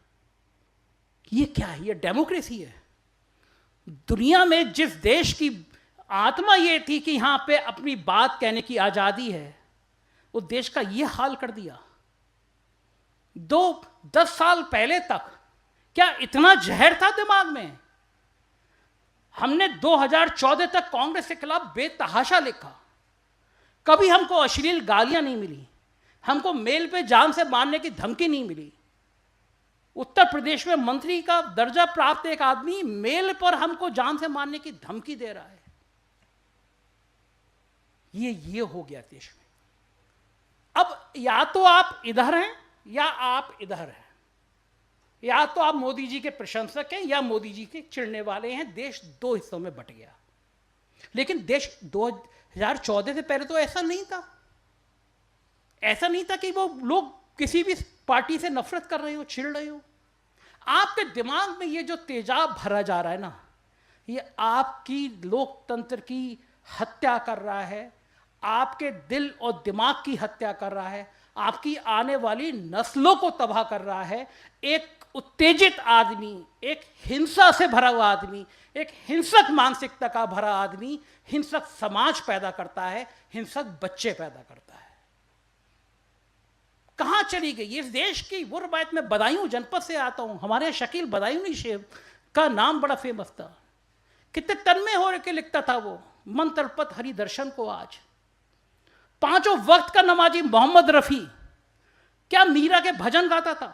Speaker 2: ये क्या है? ये डेमोक्रेसी है? दुनिया में जिस देश की आत्मा ये थी कि यहां पे अपनी बात कहने की आजादी है, वो देश का ये हाल कर दिया। 10 साल पहले तक क्या इतना जहर था दिमाग में? हमने 2014 तक कांग्रेस के खिलाफ बेतहाशा लिखा, कभी हमको अश्लील गालियां नहीं मिली, हमको मेल पे जान से मारने की धमकी नहीं मिली। उत्तर प्रदेश में मंत्री का दर्जा प्राप्त एक आदमी मेल पर हमको जान से मारने की धमकी दे रहा है। ये हो गया देश में। अब या तो आप इधर हैं या आप इधर हैं, या तो आप मोदी जी के प्रशंसक हैं या मोदी जी के चिढ़ने वाले हैं। देश 2 हिस्सों में बट गया। लेकिन देश 2014 से पहले तो ऐसा नहीं था। ऐसा नहीं था कि वो लोग किसी भी पार्टी से नफरत कर रहे हो, चिढ़ रहे हो। आपके दिमाग में ये जो तेजाब भरा जा रहा है ना, ये आपकी लोकतंत्र की हत्या कर रहा है, आपके दिल और दिमाग की हत्या कर रहा है, आपकी आने वाली नस्लों को तबाह कर रहा है। एक उत्तेजित आदमी, एक हिंसा से भरा हुआ आदमी, एक हिंसक मानसिकता का भरा आदमी हिंसक समाज पैदा करता है, हिंसक बच्चे पैदा करता है। कहां चली गई इस देश की वो रवायत? मैं बदायूं जनपद से आता हूं। हमारे यहाँ शकील बदायूं शेर का नाम बड़ा फेमस था। कितने तन्मय हो के लिखता था वो, मन तड़पत हरि दर्शन को आज। 5 वक्त का नमाजी मोहम्मद रफी क्या मीरा के भजन गाता था।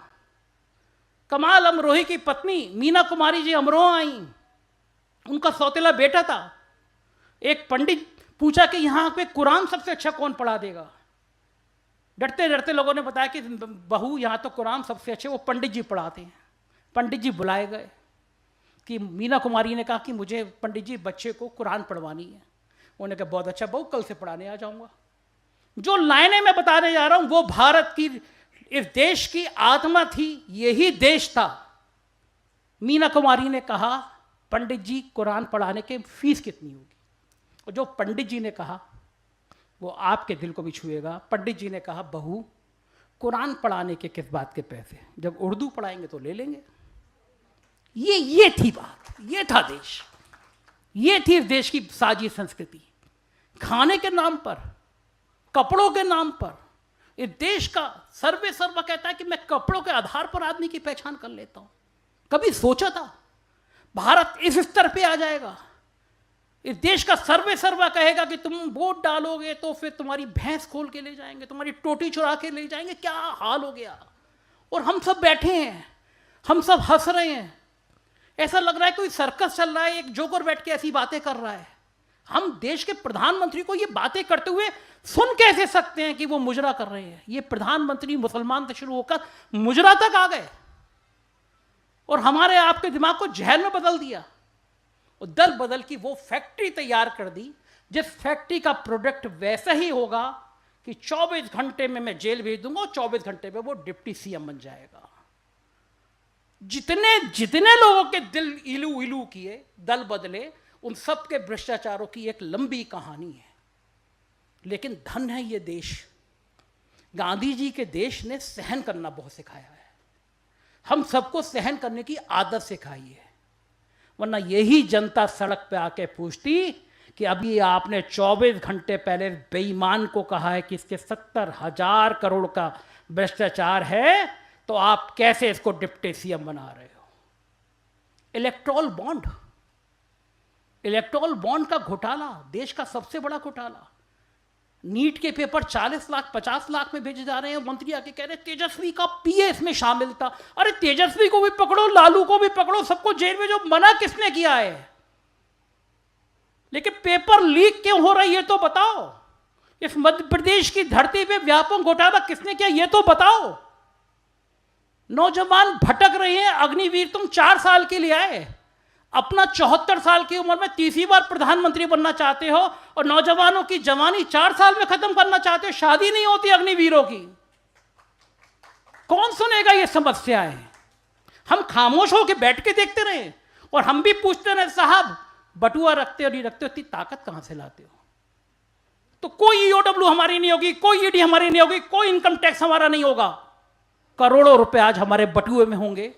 Speaker 2: कमाल अमरोही की पत्नी मीना कुमारी जी अमरोह आई, उनका सौतेला बेटा था। एक पंडित पूछा कि यहां पे कुरान सबसे अच्छा कौन पढ़ा देगा। डरते डरते लोगों ने बताया कि बहू यहां तो कुरान सबसे अच्छे वो पंडित जी पढ़ाते हैं। पंडित जी बुलाए गए कि मीना कुमारी ने कहा कि मुझे पंडित जी बच्चे को कुरान पढ़वानी है। उन्होंने कहा बहुत अच्छा बहू, कल से पढ़ाने आ जाऊंगा। जो लाइनें मैं बताने जा रहा हूं वो भारत की, इस देश की आत्मा थी, यही देश था। मीना कुमारी ने कहा पंडित जी कुरान पढ़ाने के फीस कितनी होगी? और जो पंडित जी ने कहा वो आपके दिल को भी छुएगा। पंडित जी ने कहा बहू कुरान पढ़ाने के किस बात के पैसे, जब उर्दू पढ़ाएंगे तो ले लेंगे। ये थी बात, ये था देश, ये थी इस देश की साजी संस्कृति। खाने के नाम पर, कपड़ों के नाम पर इस देश का सर्वे सर्वा कहता है कि मैं कपड़ों के आधार पर आदमी की पहचान कर लेता हूं। कभी सोचा था भारत इस स्तर पे आ जाएगा? इस देश का सर्वे सर्वा कहेगा कि तुम वोट डालोगे तो फिर तुम्हारी भैंस खोल के ले जाएंगे, तुम्हारी टोटी चुरा के ले जाएंगे। क्या हाल हो गया। और हम सब बैठे हैं, हम सब हंस रहे हैं। ऐसा लग रहा है कोई सर्कस चल रहा है, एक जोकर बैठ के ऐसी बातें कर रहा है। हम देश के प्रधानमंत्री को ये बातें करते हुए सुन कैसे सकते हैं कि वो मुजरा कर रहे हैं? ये प्रधानमंत्री मुसलमान से शुरू होकर मुजरा तक आ गए और हमारे आपके दिमाग को जहर में बदल दिया और दल बदल की वो फैक्ट्री तैयार कर दी जिस फैक्ट्री का प्रोडक्ट वैसा ही होगा कि 24 घंटे में मैं जेल भेज दूंगा और 24 घंटे में वो डिप्टी सीएम बन जाएगा। जितने जितने लोगों के दिल इलू इलू किए, दल बदले, उन सब के भ्रष्टाचारों की एक लंबी कहानी है। लेकिन धन है ये देश, गांधी जी के देश ने सहन करना बहुत सिखाया है। हम सबको सहन करने की आदत सिखाई है, वरना यही जनता सड़क पे आके पूछती कि अभी आपने 24 घंटे पहले बेईमान को कहा है कि इसके 70,000 करोड़ का भ्रष्टाचार है, तो आप कैसे इसको डिप्टी सीएम बना रहे हो? इलेक्टोरल बॉन्ड का घोटाला, देश का सबसे बड़ा घोटाला। नीट के पेपर 40 लाख 50 लाख में भेजे जा रहे हैं। मंत्री आके कह रहे तेजस्वी का पीए इसमें शामिल था। अरे तेजस्वी को भी पकड़ो, लालू को भी पकड़ो, सबको जेल में, जो मना किसने किया है? लेकिन पेपर लीक क्यों हो रहा है ये तो बताओ। इस मध्य प्रदेश की धरती पे व्यापक घोटाला किसने किया ये तो बताओ। नौजवान भटक रहे हैं। अग्निवीर तुम 4 साल के लिए आए, अपना 74 साल की उम्र में तीसरी बार प्रधानमंत्री बनना चाहते हो और नौजवानों की जवानी 4 साल में खत्म करना चाहते हो। शादी नहीं होती अग्निवीरों की। कौन सुनेगा ये समस्याएं? हम खामोश होकर बैठ के देखते रहे और हम भी पूछते रहे साहब बटुआ रखते हो नहीं रखते हो, इतनी ताकत कहां से लाते हो? तो कोई ईओडब्ल्यू हमारी नहीं होगी, कोई ईडी हमारी नहीं होगी, कोई इनकम टैक्स हमारा नहीं होगा। करोड़ों रुपए आज हमारे बटुए में होंगे,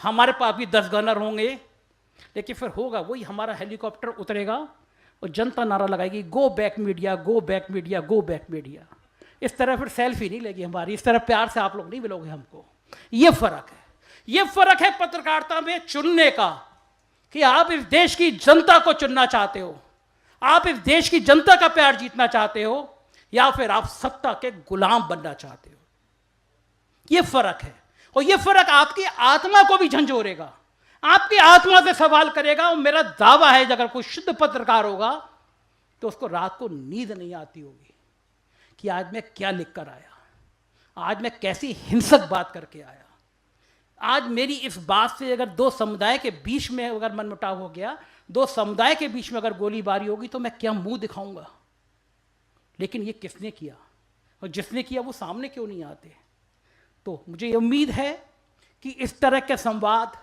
Speaker 2: हमारे पास भी 10 गनर होंगे, लेकिन फिर होगा वही, हमारा हेलीकॉप्टर उतरेगा और जनता नारा लगाएगी go back media, go back media, go back media. इस तरह फिर सेल्फी नहीं लेगी हमारी, इस तरह प्यार से आप लोग नहीं मिलोगे हमको। ये फर्क है, ये फर्क है पत्रकारिता में चुनने का, कि आप इस देश की जनता को चुनना चाहते हो, आप इस देश की जनता का प्यार जीतना चाहते हो, या फिर आप सत्ता के गुलाम बनना चाहते हो। ये फर्क है और ये फर्क आपकी आत्मा को भी झंझोरेगा, आपकी आत्मा से सवाल करेगा। और मेरा दावा है अगर कोई शुद्ध पत्रकार होगा तो उसको रात को नींद नहीं आती होगी कि आज मैं क्या लिख कर आया, आज मैं कैसी हिंसक बात करके आया, आज मेरी इस बात से अगर 2 समुदाय के बीच में अगर मनमुटाव हो गया, 2 समुदाय के बीच में अगर गोलीबारी होगी तो मैं क्या मुंह दिखाऊंगा। लेकिन ये किसने किया और जिसने किया वो सामने क्यों नहीं आते? तो मुझे उम्मीद है कि इस तरह के संवाद,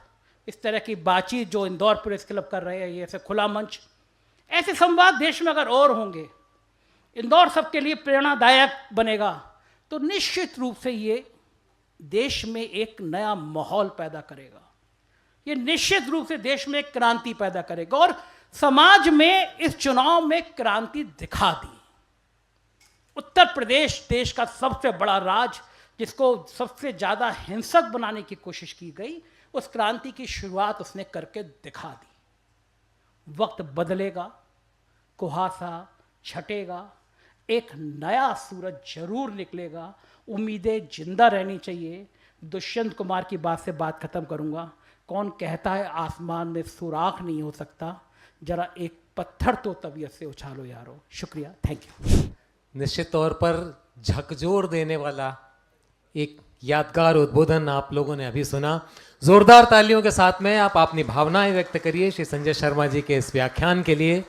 Speaker 2: इस तरह की बातचीत जो इंदौर प्रेस क्लब कर रहे हैं, ये ऐसे खुला मंच, ऐसे संवाद देश में अगर और होंगे, इंदौर सबके लिए प्रेरणादायक बनेगा, तो निश्चित रूप से ये देश में एक नया माहौल पैदा करेगा। ये निश्चित रूप से देश में एक क्रांति पैदा करेगा और समाज में इस चुनाव में क्रांति दिखा दी। उत्तर प्रदेश देश का सबसे बड़ा राज्य, जिसको सबसे ज़्यादा हिंसक बनाने की कोशिश की गई, उस क्रांति की शुरुआत उसने करके दिखा दी। वक्त बदलेगा, कुहासा छटेगा, एक नया सूरज जरूर निकलेगा, उम्मीदें जिंदा रहनी चाहिए। दुष्यंत कुमार की बात से बात खत्म करूंगा। कौन कहता है आसमान में सुराख नहीं हो सकता? जरा एक पत्थर तो तबीयत से उछालो यारो। शुक्रिया, थैंक यू।
Speaker 1: निश्चित तौर पर झकझोर देने वाला एक यादगार उद्बोधन आप लोगों ने अभी सुना। जोरदार तालियों के साथ में आप अपनी भावनाएं व्यक्त करिए श्री संजय शर्मा जी के इस व्याख्यान के लिए,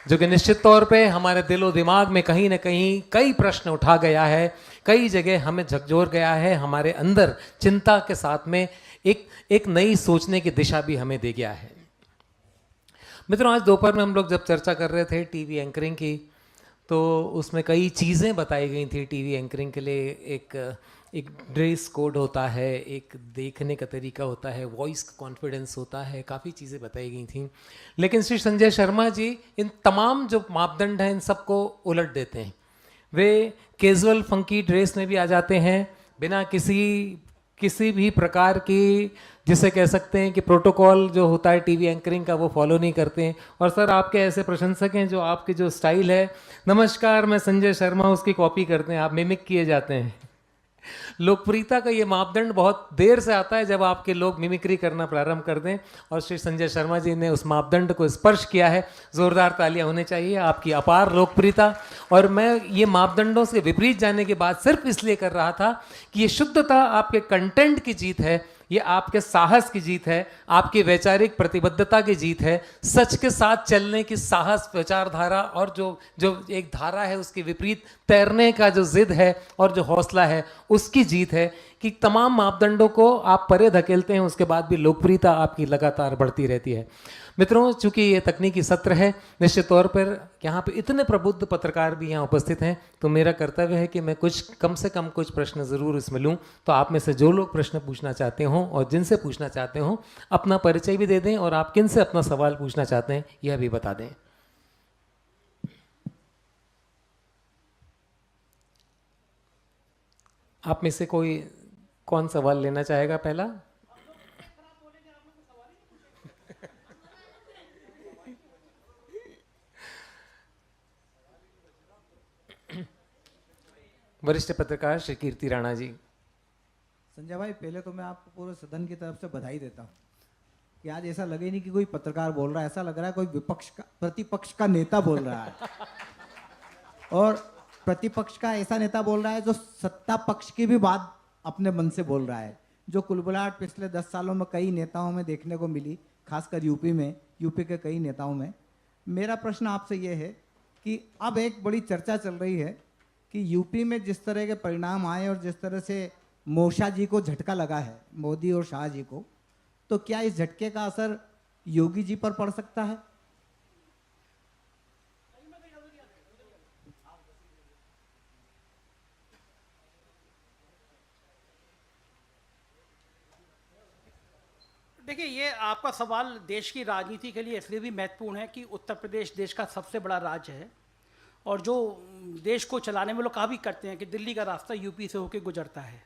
Speaker 1: जो कि निश्चित तौर पे हमारे दिलो दिमाग में कहीं ना कहीं कई प्रश्न उठा गया है, कई जगह हमें झकझोर गया है, हमारे अंदर चिंता के साथ में एक नई सोचने की दिशा भी हमें दे गया है। मित्रों, आज दोपहर में हम लोग जब चर्चा कर रहे थे टीवी एंकरिंग की, तो उसमें कई चीज़ें बताई गई थी टीवी एंकरिंग के लिए। एक ड्रेस कोड होता है, एक देखने का तरीका होता है, वॉइस का कॉन्फिडेंस होता है, काफ़ी चीज़ें बताई गई थी। लेकिन श्री संजय शर्मा जी इन तमाम जो मापदंड हैं इन सबको उलट देते हैं। वे कैजुअल फंकी ड्रेस में भी आ जाते हैं, बिना किसी भी प्रकार की, जिसे कह सकते हैं कि प्रोटोकॉल जो होता है टीवी एंकरिंग का, वो फॉलो नहीं करते हैं। और सर आपके ऐसे प्रशंसक हैं जो आपके जो स्टाइल है, नमस्कार मैं संजय शर्मा, उसकी कॉपी करते हैं, आप मिमिक किए जाते हैं। लोकप्रियता का ये मापदंड बहुत देर से आता है जब आपके लोग मिमिक्री करना प्रारंभ कर दें, और श्री संजय शर्मा जी ने उस मापदंड को स्पर्श किया है। जोरदार तालियां होनी चाहिए आपकी अपार लोकप्रियता। और मैं ये मापदंडों से विपरीत जाने की बात सिर्फ इसलिए कर रहा था कि ये शुद्धता आपके कंटेंट की जीत है, ये आपके साहस की जीत है, आपकी वैचारिक प्रतिबद्धता की जीत है, सच के साथ चलने की साहस, विचारधारा, और जो जो एक धारा है उसके विपरीत तैरने का जो जिद है और जो हौसला है, उसकी जीत है कि तमाम मापदंडों को आप परे धकेलते हैं, उसके बाद भी लोकप्रियता आपकी लगातार बढ़ती रहती है। मित्रों, चूंकि ये तकनीकी सत्र है, निश्चित तौर पर यहाँ पे इतने प्रबुद्ध पत्रकार भी यहाँ उपस्थित हैं, तो मेरा कर्तव्य है कि मैं कम से कम कुछ प्रश्न ज़रूर इसमें लूँ। तो आप में से जो लोग प्रश्न पूछना चाहते हों और जिनसे पूछना चाहते हों, अपना परिचय भी दे दें और आप किन से अपना सवाल पूछना चाहते हैं यह भी बता दें। आप में से कौन सवाल लेना चाहेगा पहला? वरिष्ठ पत्रकार श्री कीर्ति राणा जी।
Speaker 3: संजय भाई, पहले तो मैं आपको पूरे सदन की तरफ से बधाई देता हूँ कि आज ऐसा लगे नहीं कि कोई पत्रकार बोल रहा है, ऐसा लग रहा है कोई प्रतिपक्ष का नेता बोल रहा है। और प्रतिपक्ष का ऐसा नेता बोल रहा है जो सत्ता पक्ष की भी बात अपने मन से बोल रहा है, जो कुलबुलाहट पिछले 10 सालों में कई नेताओं में देखने को मिली, खासकर यूपी के कई नेताओं में। मेरा प्रश्न आपसे ये है कि अब एक बड़ी चर्चा चल रही है कि यूपी में जिस तरह के परिणाम आए और जिस तरह से मोशा जी को झटका लगा है, मोदी और शाह जी को, तो क्या इस झटके का असर योगी जी पर पड़ सकता है?
Speaker 2: देखिए, ये आपका सवाल देश की राजनीति के लिए इसलिए भी महत्वपूर्ण है कि उत्तर प्रदेश देश का सबसे बड़ा राज्य है, और जो देश को चलाने में लोग कहा भी करते हैं कि दिल्ली का रास्ता यूपी से होकर गुजरता है।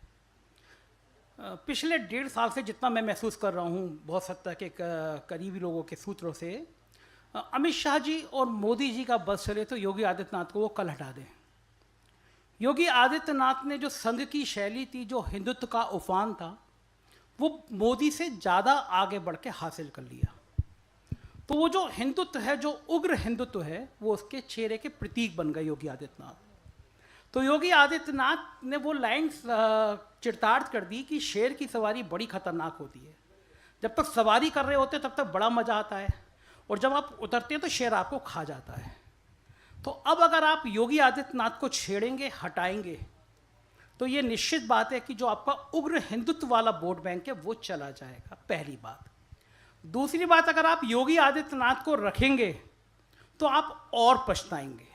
Speaker 2: पिछले 1.5 साल से जितना मैं महसूस कर रहा हूँ, बहुत सत्ता के करीबी लोगों के सूत्रों से, अमित शाह जी और मोदी जी का बस चले तो योगी आदित्यनाथ को वो कल हटा दें। योगी आदित्यनाथ ने जो संघ की शैली थी, जो हिंदुत्व का उफान था, वो मोदी से ज़्यादा आगे बढ़ के हासिल कर लिया। तो वो जो हिंदुत्व है, जो उग्र हिंदुत्व है, वो उसके चेहरे के प्रतीक बन गए योगी आदित्यनाथ। तो योगी आदित्यनाथ ने वो लाइन चिरतार्थ कर दी कि शेर की सवारी बड़ी खतरनाक होती है। जब तक सवारी कर रहे होते तब तक बड़ा मजा आता है, और जब आप उतरते हैं तो शेर आपको खा जाता है। तो अब अगर आप योगी आदित्यनाथ को छेड़ेंगे, हटाएंगे, तो ये निश्चित बात है कि जो आपका उग्र हिंदुत्व वाला वोट बैंक है वो चला जाएगा, पहली बात। दूसरी बात, अगर आप योगी आदित्यनाथ को रखेंगे तो आप और पछताएंगे।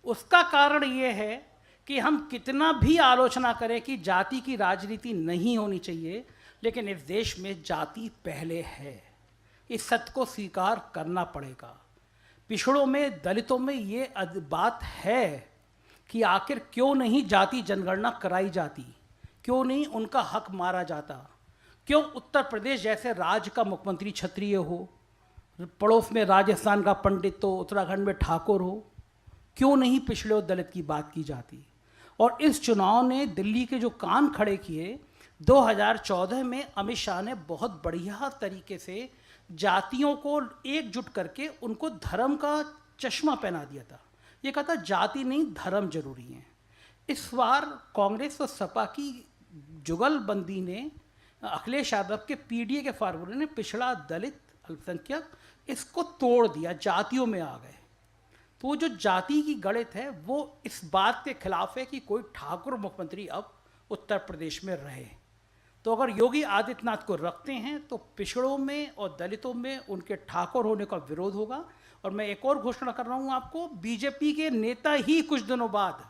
Speaker 2: उसका कारण ये है कि हम कितना भी आलोचना करें कि जाति की राजनीति नहीं होनी चाहिए, लेकिन इस देश में जाति पहले है, इस सत्य को स्वीकार करना पड़ेगा। पिछड़ों में, दलितों में ये बात है कि आखिर क्यों नहीं जाति जनगणना कराई जाती, क्यों नहीं उनका हक मारा जाता, क्यों उत्तर प्रदेश जैसे राज्य का मुख्यमंत्री क्षत्रिय हो, पड़ोस में राजस्थान का पंडित तो उत्तराखंड में ठाकुर हो, क्यों नहीं पिछड़े और दलित की बात की जाती। और इस चुनाव ने दिल्ली के जो कान खड़े किए, 2014 में अमित शाह ने बहुत बढ़िया तरीके से जातियों को एकजुट करके उनको धर्म का चश्मा पहना दिया था। ये कहा था जाति नहीं धर्म जरूरी है। इस बार कांग्रेस और सपा की जुगलबंदी ने, अखिलेश यादव के पीडीए के फार्मूले ने पिछड़ा, दलित, अल्पसंख्यक, इसको तोड़ दिया, जातियों में आ गए। तो वो जो जाति की गणित है वो इस बात के खिलाफ है कि कोई ठाकुर मुख्यमंत्री अब उत्तर प्रदेश में रहे। तो अगर योगी आदित्यनाथ को रखते हैं तो पिछड़ों में और दलितों में उनके ठाकुर होने का विरोध होगा, और मैं एक और घोषणा कर रहा हूँ आपको, बीजेपी के नेता ही कुछ दिनों बाद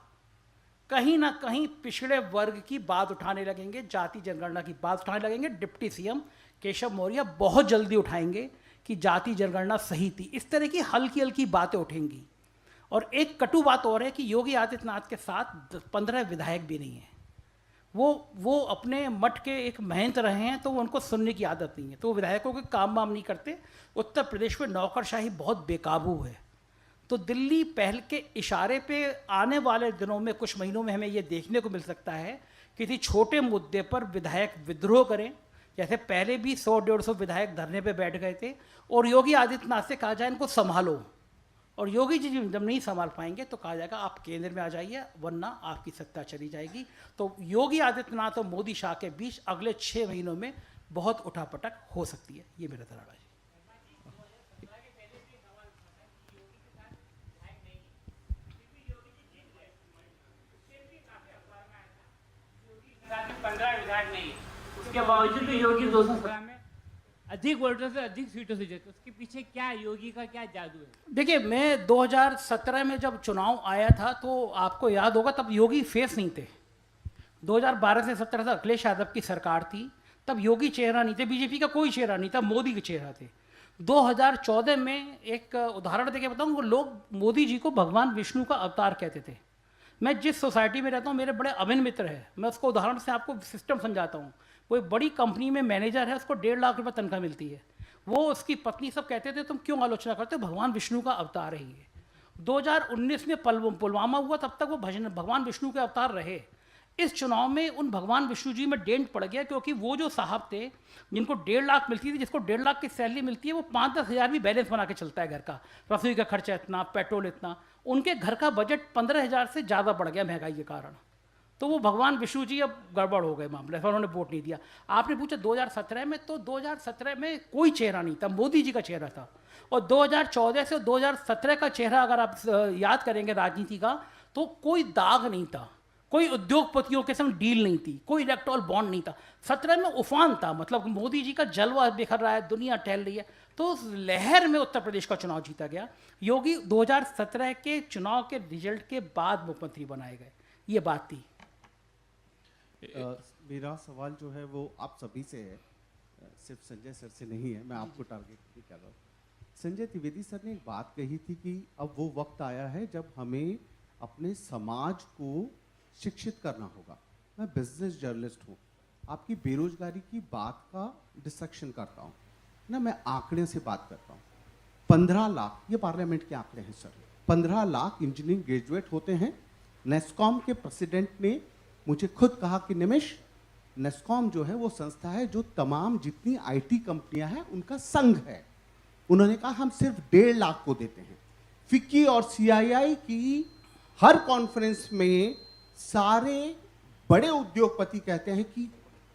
Speaker 2: कहीं ना कहीं पिछड़े वर्ग की बात उठाने लगेंगे, जाति जनगणना की बात उठाने लगेंगे। डिप्टी सीएम केशव मौर्य बहुत जल्दी उठाएंगे कि जाति जनगणना सही थी। इस तरह की हल्की हल्की बातें उठेंगी। और एक कटु बात और है कि योगी आदित्यनाथ के साथ 15 विधायक भी नहीं हैं। वो अपने मठ के एक महंत रहे हैं, तो उनको सुनने की आदत नहीं है, तो वो विधायकों के काम वाम नहीं करते। उत्तर प्रदेश में नौकरशाही बहुत बेकाबू है। तो दिल्ली पहल के इशारे पे आने वाले दिनों में, कुछ महीनों में हमें ये देखने को मिल सकता है किसी छोटे मुद्दे पर विधायक विद्रोह करें। जैसे पहले भी 100-150 विधायक धरने पे बैठ गए थे और योगी आदित्यनाथ से कहा जाए इनको संभालो, और योगी जी जब नहीं संभाल पाएंगे तो कहा जाएगा आप केंद्र में आ जाइए वरना आपकी सत्ता चली जाएगी। तो योगी आदित्यनाथ और मोदी शाह के बीच अगले 6 महीनों में बहुत उठापटक हो सकती है। ये मेरा धारणा है।
Speaker 4: उसके बावजूद भी योगी 217 में अधिक वोटों से अधिक सीटों से जीते। उसके पीछे क्या योगी का क्या जादू है?
Speaker 2: देखिए, मैं 2017 में जब चुनाव आया था तो आपको याद होगा तब योगी फेस नहीं थे। 2012 से 17 तक अखिलेश यादव की सरकार थी, तब योगी चेहरा नहीं थे, बीजेपी का कोई चेहरा नहीं था, मोदी के चेहरा थे। 2014 में एक उदाहरण देके बताऊँ, वो लोग मोदी जी को भगवान विष्णु का अवतार कहते थे। मैं जिस सोसाइटी में रहता हूँ, मेरे बड़े अभिन्न मित्र हैं, मैं उसको उदाहरण से आपको सिस्टम समझाता हूँ। वो एक बड़ी कंपनी में मैनेजर है, उसको 1.5 लाख रुपये तनख्वाह मिलती है। वो उसकी पत्नी सब कहते थे तुम क्यों आलोचना करते हो, भगवान विष्णु का अवतार है ये। 2019 में पुलवामा हुआ, तब तक वो भगवान विष्णु के अवतार रहे। इस चुनाव में उन भगवान विष्णु जी में डेंट पड़ गया, क्योंकि वो जो साहब थे जिनको 1.5 लाख मिलती थी, जिसको 1.5 लाख की सैलरी मिलती है, वो 5-10 हज़ार भी बैलेंस बना के चलता है घर का। रसोई का खर्चा इतना, पेट्रोल इतना, उनके घर का बजट 15,000 से ज़्यादा बढ़ गया महंगाई के कारण। तो वो भगवान विष्णु जी अब गड़बड़ हो गए मामले, उन्होंने वोट नहीं दिया। आपने पूछा 2017 में, तो 2017 में कोई चेहरा नहीं था, मोदी जी का चेहरा था। और 2014 से 2017 का चेहरा अगर आप याद करेंगे राजनीति का, तो कोई दाग नहीं था, कोई उद्योगपतियों के संग डील नहीं थी, कोई इलेक्टोरल बॉन्ड नहीं था। 17 में उफान था, मतलब मोदी जी का जलवा बिखर रहा है, दुनिया टहल रही है। तो उस लहर में उत्तर प्रदेश का चुनाव जीता गया। योगी 2017 के चुनाव के रिजल्ट के बाद मुख्यमंत्री बनाए गए, ये बात थी।
Speaker 5: मेरा सवाल जो है वो आप सभी से है, सिर्फ संजय सर से नहीं है, मैं आपको टारगेट भी कर रहा हूँ। संजय त्रिवेदी सर ने एक बात कही थी कि अब वो वक्त आया है जब हमें अपने समाज को शिक्षित करना होगा। मैं बिजनेस जर्नलिस्ट हूँ, आपकी बेरोजगारी की बात का डिसेक्शन करता हूँ ना, मैं आंकड़े से बात करता हूँ। 15 लाख, ये पार्लियामेंट के आंकड़े हैं सर, 15 लाख इंजीनियरिंग ग्रेजुएट होते हैं। नेस्कॉम के प्रेसिडेंट ने मुझे खुद कहा कि निमिष, नेस्कॉम जो है वो संस्था है जो तमाम जितनी आईटी कंपनियां हैं उनका संघ है। उन्होंने कहा हम सिर्फ 1.5 लाख को देते हैं। फिक्की और सीआईआई की हर कॉन्फ्रेंस में सारे बड़े उद्योगपति कहते हैं कि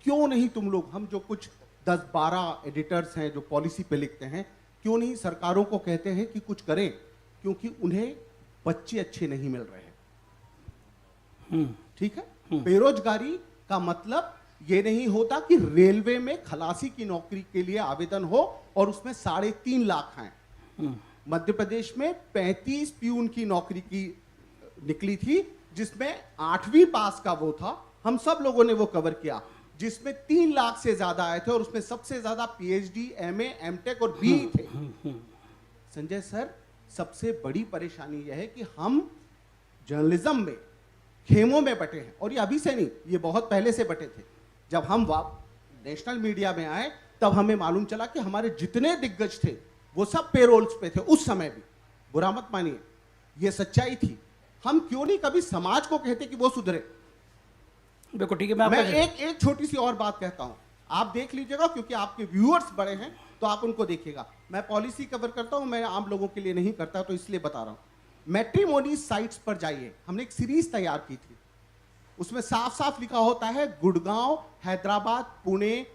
Speaker 5: क्यों नहीं तुम लोग, हम जो कुछ 10-12 एडिटर्स हैं जो पॉलिसी पे लिखते हैं, क्यों नहीं सरकारों को कहते हैं कि कुछ करें, क्योंकि उन्हें बच्चे अच्छे नहीं मिल रहे हैं। ठीक है, बेरोजगारी का मतलब ये नहीं होता कि रेलवे में खलासी की नौकरी के लिए आवेदन हो और उसमें 3.5 लाख हैं। मध्य प्रदेश में 35 प्यून की नौकरी की निकली थी, जिसमें 8वीं पास का वो था, हम सब लोगों ने वो कवर किया, जिसमें 3 लाख से ज्यादा आए थे और उसमें सबसे ज्यादा पीएचडी, एमए, एमटेक और बीई थे। संजय सर, सबसे बड़ी परेशानी यह है कि हम जर्नलिज्म में खेमों में बटे हैं, और ये अभी से नहीं, ये बहुत पहले से बटे थे। जब हम नेशनल मीडिया में आए तब हमें मालूम चला कि हमारे जितने दिग्गज थे वो सब पेरोल्स पे थे उस समय भी। बुरा मत मानिए, ये सच्चाई थी। हम क्यों नहीं कभी समाज को कहते कि वो सुधरे।
Speaker 2: बिल्कुल ठीक है।
Speaker 5: मैं एक छोटी सी और बात कहता हूं, आप देख लीजिएगा, क्योंकि आपके व्यूअर्स बड़े हैं तो आप उनको देखिएगा। मैं पॉलिसी कवर करता हूं, मैं आम लोगों के लिए नहीं करता, तो इसलिए बता रहा हूं। मैट्रिमोनी साइट्स पर जाइए, हमने एक सीरीज तैयार की थी, उसमें साफ साफ लिखा होता है गुड़गांव, हैदराबाद, पुणे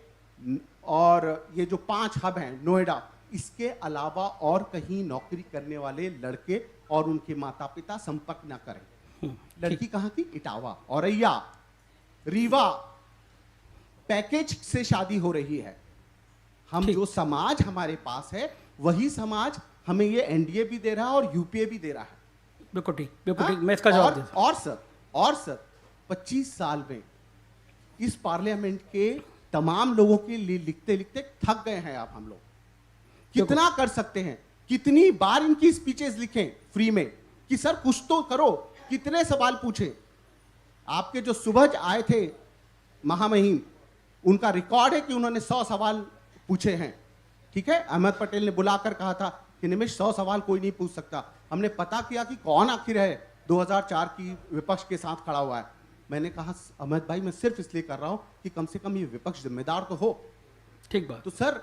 Speaker 5: और ये जो 5 हब हैं, नोएडा, इसके अलावा और कहीं नौकरी करने वाले लड़के और उनके माता पिता संपर्क ना करें। लड़की कहां की? इटावा, औरैया, रीवा, पैकेज से शादी हो रही है। हम जो समाज हमारे पास है वही समाज हमें ये एनडीए भी दे रहा है और यूपीए भी दे रहा है।
Speaker 2: बिल्कुल ठीक, मैं इसका जवाब देता हूं।
Speaker 5: और सर 25 साल में इस पार्लियामेंट के तमाम लोगों के लिए लिखते लिखते थक गए हैं आप हम लोग। कितना कर सकते हैं, कितनी बार इनकी स्पीचेस लिखें फ्री में कि सर कुछ तो करो, कितने सवाल पूछे। आपके जो सुबह आए थे महामहिम, उनका रिकॉर्ड है कि उन्होंने 100 सवाल पूछे हैं। ठीक है, अहमद पटेल ने बुलाकर कहा था कि निमिष 100 सवाल कोई नहीं पूछ सकता। हमने पता किया कि कौन आखिर है 2004 की विपक्ष के साथ खड़ा हुआ है। मैंने कहा अहमद भाई मैं सिर्फ इसलिए कर रहा हूं कि कम से कम ये विपक्ष जिम्मेदार तो हो।
Speaker 2: ठीक बात।
Speaker 5: तो सर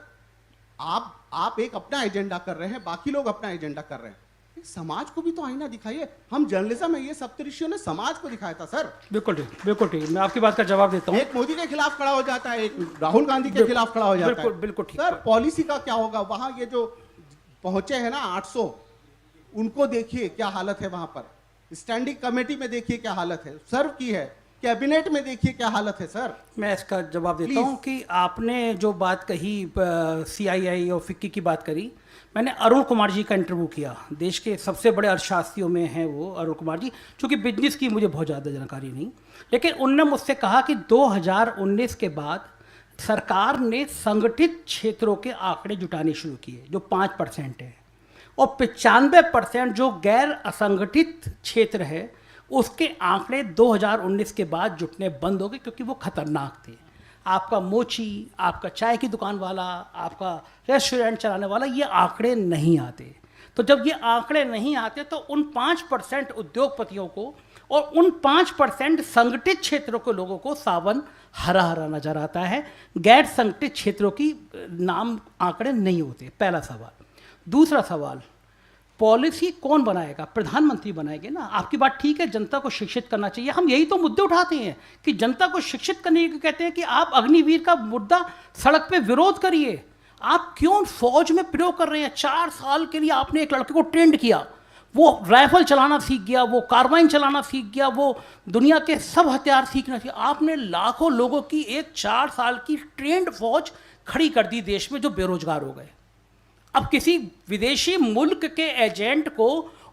Speaker 5: आप एक अपना एजेंडा कर रहे हैं, बाकी लोग अपना एजेंडा कर रहे हैं। समाज को भी तो आईना दिखाइए। हम जर्नलिज्म में ये सप्तऋषियों ने समाज को दिखाया था सर।
Speaker 2: बिल्कुल ठीक, मैं आपकी बात का जवाब देता हूं।
Speaker 5: एक मोदी के खिलाफ खड़ा हो जाता है, एक राहुल गांधी के खिलाफ खड़ा हो जाता है।
Speaker 2: बिल्कुल ठीक।
Speaker 5: सर पॉलिसी का क्या होगा? वहां ये जो पहुंचे हैं ना 800, उनको देखिए क्या हालत है वहां पर। स्टैंडिंग कमेटी में देखिए क्या हालत है, सर्व की है। कैबिनेट में देखिए क्या हालत है सर।
Speaker 2: मैं इसका जवाब देता हूं कि आपने जो बात कही सीआईआई और फिक्की की बात करी, मैंने अरुण कुमार जी का इंटरव्यू किया। देश के सबसे बड़े अर्थशास्त्रियों में हैं वो अरुण कुमार जी। चूँकि बिजनेस की मुझे बहुत ज़्यादा जानकारी नहीं, लेकिन उनने मुझसे कहा कि 2019 के बाद सरकार ने संगठित क्षेत्रों के आंकड़े जुटाने शुरू किए जो 5% है, और 95% जो गैर असंगठित क्षेत्र है उसके आंकड़े 2019 के बाद जुटने बंद हो गए, क्योंकि वो खतरनाक थे। आपका मोची, आपका चाय की दुकान वाला, आपका रेस्टोरेंट चलाने वाला, ये आंकड़े नहीं आते। तो जब ये आंकड़े नहीं आते तो उन 5% उद्योगपतियों को और उन 5% संगठित क्षेत्रों के लोगों को सावन हरा हरा नजर आता है। गैर संगठित क्षेत्रों की नाम आंकड़े नहीं होते। पहला सवाल। दूसरा सवाल, पॉलिसी कौन बनाएगा? प्रधानमंत्री बनाएंगे ना। आपकी बात ठीक है, जनता को शिक्षित करना चाहिए। हम यही तो मुद्दे उठाते हैं कि जनता को शिक्षित करने को कहते हैं कि आप अग्निवीर का मुद्दा सड़क पे विरोध करिए। आप क्यों फौज में प्रयोग कर रहे हैं? 4 साल के लिए आपने एक लड़के को ट्रेंड किया, वो राइफल चलाना सीख गया, वो कार्बाइन चलाना सीख गया, वो दुनिया के सब हथियार सीखना सीख। आपने लाखों लोगों की एक 4 साल की ट्रेंड फौज खड़ी कर दी देश में, जो बेरोजगार हो गए। अब किसी विदेशी मुल्क के एजेंट को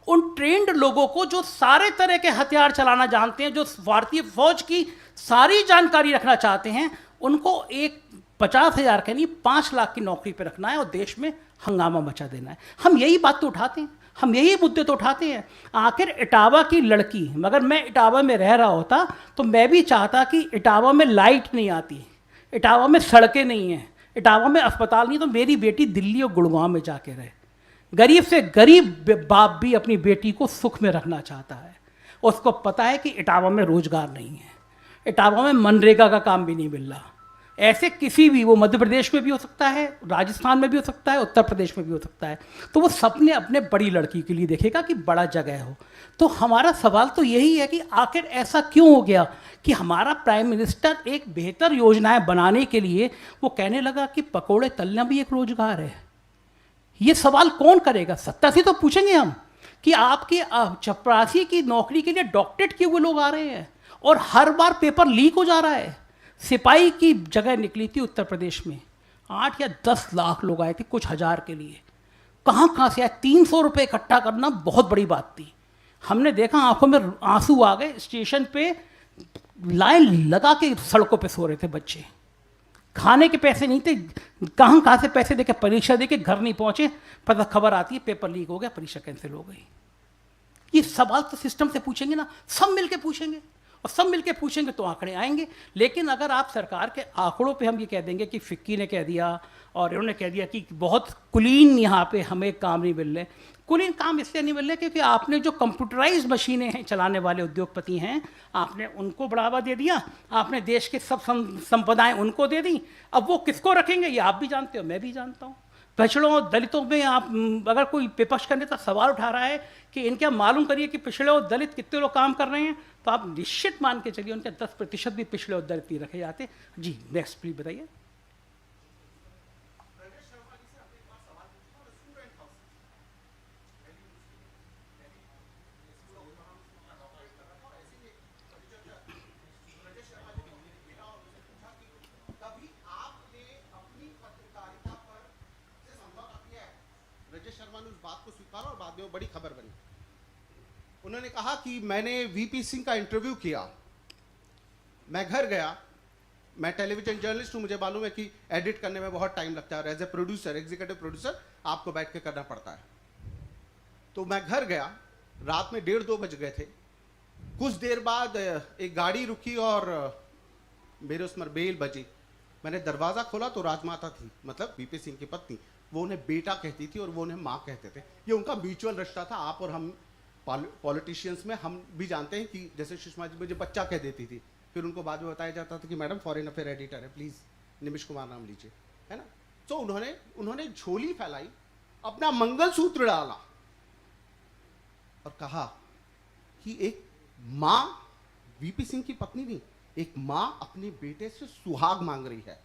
Speaker 2: उन ट्रेंड लोगों को जो सारे तरह के हथियार चलाना जानते हैं, जो भारतीय फौज की सारी जानकारी रखना चाहते हैं, उनको एक 50,000 के नहीं 5 लाख की नौकरी पे रखना है और देश में हंगामा मचा देना है। हम यही बात तो उठाते हैं, हम यही मुद्दे तो उठाते हैं। आखिर इटावा की लड़की, मगर मैं इटावा में रह रहा होता तो मैं भी चाहता कि इटावा में लाइट नहीं आती, इटावा में सड़कें नहीं हैं, इटावा में अस्पताल नहीं, तो मेरी बेटी दिल्ली और गुड़गांव में जाके रहे। गरीब से गरीब बाप भी अपनी बेटी को सुख में रखना चाहता है। उसको पता है कि इटावा में रोजगार नहीं है, इटावा में मनरेगा का काम भी नहीं मिल रहा। ऐसे किसी भी, वो मध्य प्रदेश में भी हो सकता है, राजस्थान में भी हो सकता है, उत्तर प्रदेश में भी हो सकता है। तो वो सपने अपने बड़ी लड़की के लिए देखेगा कि बड़ा जगह हो। तो हमारा सवाल तो यही है कि आखिर ऐसा क्यों हो गया कि हमारा प्राइम मिनिस्टर एक बेहतर योजनाएं बनाने के लिए वो कहने लगा कि पकोड़े तलना भी एक रोजगार है। ये सवाल कौन करेगा? सत्ता से तो पूछेंगे हम कि आपकी चपरासी की नौकरी के लिए डॉक्टरेट किए हुए लोग आ रहे हैं और हर बार पेपर लीक हो जा रहा है। सिपाही की जगह निकली थी उत्तर प्रदेश में, 8 या 10 लाख लोग आए थे कुछ हज़ार के लिए। कहाँ से आए? 300 रुपये इकट्ठा करना बहुत बड़ी बात थी। हमने देखा आंखों में आंसू आ गए। स्टेशन पे लाइन लगा के सड़कों पे सो रहे थे बच्चे, खाने के पैसे नहीं थे। कहाँ से पैसे देके परीक्षा देके घर नहीं पहुंचे, पता खबर आती है पेपर लीक हो गया, परीक्षा कैंसिल हो गई। ये सवाल तो सिस्टम से पूछेंगे ना, सब मिलके पूछेंगे, और सब मिलके पूछेंगे तो आंकड़े आएंगे। लेकिन अगर आप सरकार के आंकड़ों पे हम ये कह देंगे कि फिक्की ने कह दिया और इन्होंने कह दिया कि बहुत कुलीन यहाँ पे हमें काम नहीं मिल रहे। कुलीन काम इसलिए नहीं मिल रहे क्योंकि आपने जो कंप्यूटराइज मशीनें हैं चलाने वाले उद्योगपति हैं, आपने उनको बढ़ावा दे दिया, आपने देश के सब संपदाएं उनको दे दी। अब वो किसको रखेंगे ये आप भी जानते हो, मैं भी जानता हूँ। पिछड़ों और दलितों में आप अगर कोई विपक्ष का नेता सवाल उठा रहा है कि इनके मालूम करिए कि पिछड़े और दलित कितने लोग काम कर रहे हैं, तो आप निश्चित मान के चलिए उनके 10% भी पिछड़े और दलित नहीं रखे जाते। जी नेक्स्ट प्लीज बताइए।
Speaker 5: रजत शर्मा ने उस बात बाद में वो बड़ी खबर बनी। उन्होंने कहा कि मैंने वीपी सिंह का इंटरव्यू किया, मैं घर गया, मैं टेलीविजन जर्नलिस्ट हूं, मुझे मालूम है कि एडिट करने में बहुत टाइम लगता है और as a producer, executive producer आपको बैठ के करना पड़ता है। तो मैं घर गया, रात में 1:30-2 बज गए थे। कुछ देर बाद एक गाड़ी रुकी और मेरे उसमें बेल बजी। मैंने दरवाज़ा खोला तो राजमाता थी, मतलब वीपी सिंह की पत्नी। वो उन्हें बेटा कहती थी और वो उन्हें माँ कहते थे। ये उनका म्यूचुअल रिश्ता था। आप और हम पॉलिटिशियंस में हम भी जानते हैं कि जैसे सुषमा जी मुझे बच्चा कह देती थी, फिर उनको बाद में बताया जाता था कि मैडम फॉरेन अफेयर एडिटर है, प्लीज़ निमिष कुमार नाम लीजिए, है ना। तो उन्होंने झोली फैलाई, अपना मंगलसूत्र डाला और कहा कि एक माँ, वीपी सिंह की पत्नी नहीं, एक माँ अपने बेटे से सुहाग मांग रही है।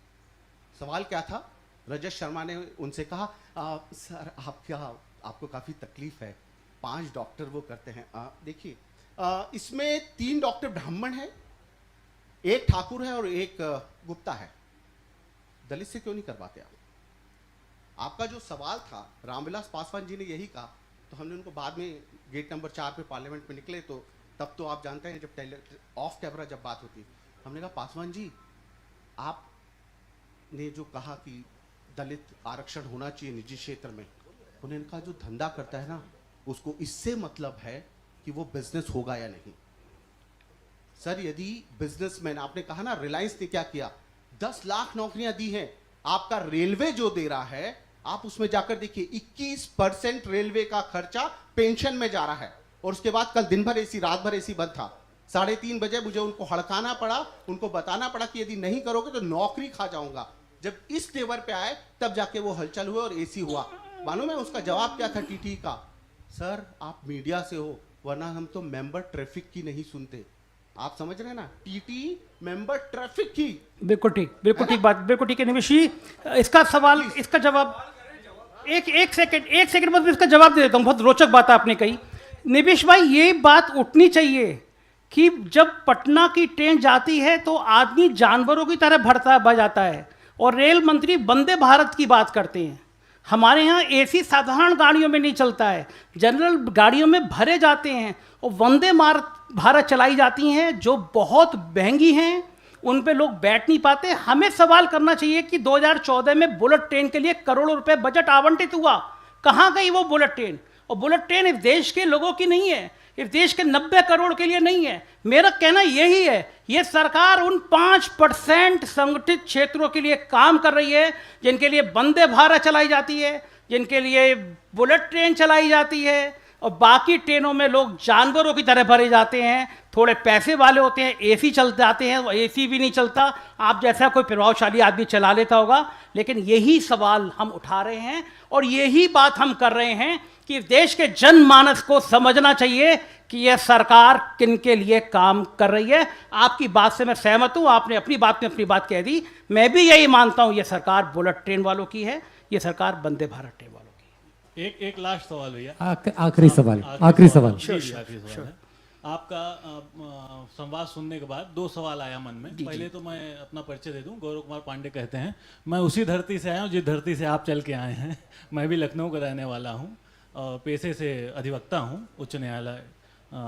Speaker 5: सवाल क्या था? रजत शर्मा ने उनसे कहा, सर आपको काफ़ी तकलीफ है, 5 डॉक्टर वो करते हैं। देखिए, इसमें 3 डॉक्टर ब्राह्मण हैं, एक ठाकुर है और एक गुप्ता है। दलित से क्यों नहीं करवाते आप? आपका जो सवाल था, रामविलास पासवान जी ने यही कहा, तो हमने उनको बाद में गेट नंबर 4 पे पार्लियामेंट में निकले तो तब तो आप जानते हैं जब ऑफ कैमरा जब बात होती, हमने कहा पासवान जी आपने जो कहा कि दलित आरक्षण होना चाहिए निजी क्षेत्र में, उन्होंने कहा जो धंधा करता है ना उसको इससे मतलब है कि वो बिजनेस होगा या नहीं। सर यदि बिजनेसमैन, आपने कहा ना रिलायंस ने क्या किया, 10 लाख नौकरियां दी हैं, आपका रेलवे जो दे रहा है आप उसमें जाकर देखिए 21% रेलवे का खर्चा पेंशन में जा रहा है। और उसके बाद कल दिन भर एसी, रात भर एसी बंद था। 3:30 बजे मुझे उनको हड़काना पड़ा, उनको बताना पड़ा कि यदि नहीं करोगे तो नौकरी खा जाऊंगा। जब इस तेवर पे आए तब जाके वो हलचल हुए और एसी हुआ। मालूम है उसका जवाब क्या था टीटी का? सर आप मीडिया से हो, वरना हम तो मेंबर ट्रैफिक की नहीं सुनते। आप समझ रहे हैं ना, टीटी मेंबर ट्रैफिक की।
Speaker 2: बिल्कुल ठीक बात, बिल्कुल ठीक है निमिष जी। इसका सवाल, इसका जवाब एक सेकंड में इसका जवाब दे देता हूँ। बहुत रोचक बात आपने कही निमिष भाई। ये बात उठनी चाहिए कि जब पटना की ट्रेन जाती है तो आदमी जानवरों की तरह भर जाता है और रेल मंत्री वंदे भारत की बात करते हैं। हमारे यहाँ एसी साधारण गाड़ियों में नहीं चलता है, जनरल गाड़ियों में भरे जाते हैं और वंदे भारत चलाई जाती हैं जो बहुत महंगी हैं, उन पे लोग बैठ नहीं पाते। हमें सवाल करना चाहिए कि 2014 में बुलेट ट्रेन के लिए करोड़ों रुपए बजट आवंटित हुआ, कहाँ गई वो बुलेट ट्रेन? और बुलेट ट्रेन इस देश के लोगों की नहीं है, इस देश के 90 करोड़ के लिए नहीं है। मेरा कहना यही है, ये सरकार उन 5% संगठित क्षेत्रों के लिए काम कर रही है जिनके लिए वंदे भारत चलाई जाती है, जिनके लिए बुलेट ट्रेन चलाई जाती है, और बाकी ट्रेनों में लोग जानवरों की तरह भरे जाते हैं। थोड़े पैसे वाले होते हैं, एसी चल जाते हैं, वो एसी भी नहीं चलता। आप जैसा कोई प्रभावशाली आदमी चला लेता होगा। लेकिन यही सवाल हम उठा रहे हैं और यही बात हम कर रहे हैं कि देश के जनमानस को समझना चाहिए कि यह सरकार किन के लिए काम कर रही है। आपकी बात से मैं सहमत हूँ, आपने अपनी बात में अपनी बात कह दी। मैं भी यही मानता हूँ, यह सरकार बुलेट ट्रेन वालों की है, ये सरकार वंदे भारत ट्रेन वालों की है।
Speaker 6: एक लास्ट सवाल भैया,
Speaker 1: आखिरी सवाल
Speaker 6: है। आपका संवाद सुनने के बाद 2 सवाल आया मन में। पहले तो मैं अपना परिचय दे दूं, गौरव कुमार पांडे कहते हैं, मैं उसी धरती से आया हूं जिस धरती से आप चल के आए हैं। मैं भी लखनऊ का रहने वाला हूं और पेशे से अधिवक्ता हूं, उच्च न्यायालय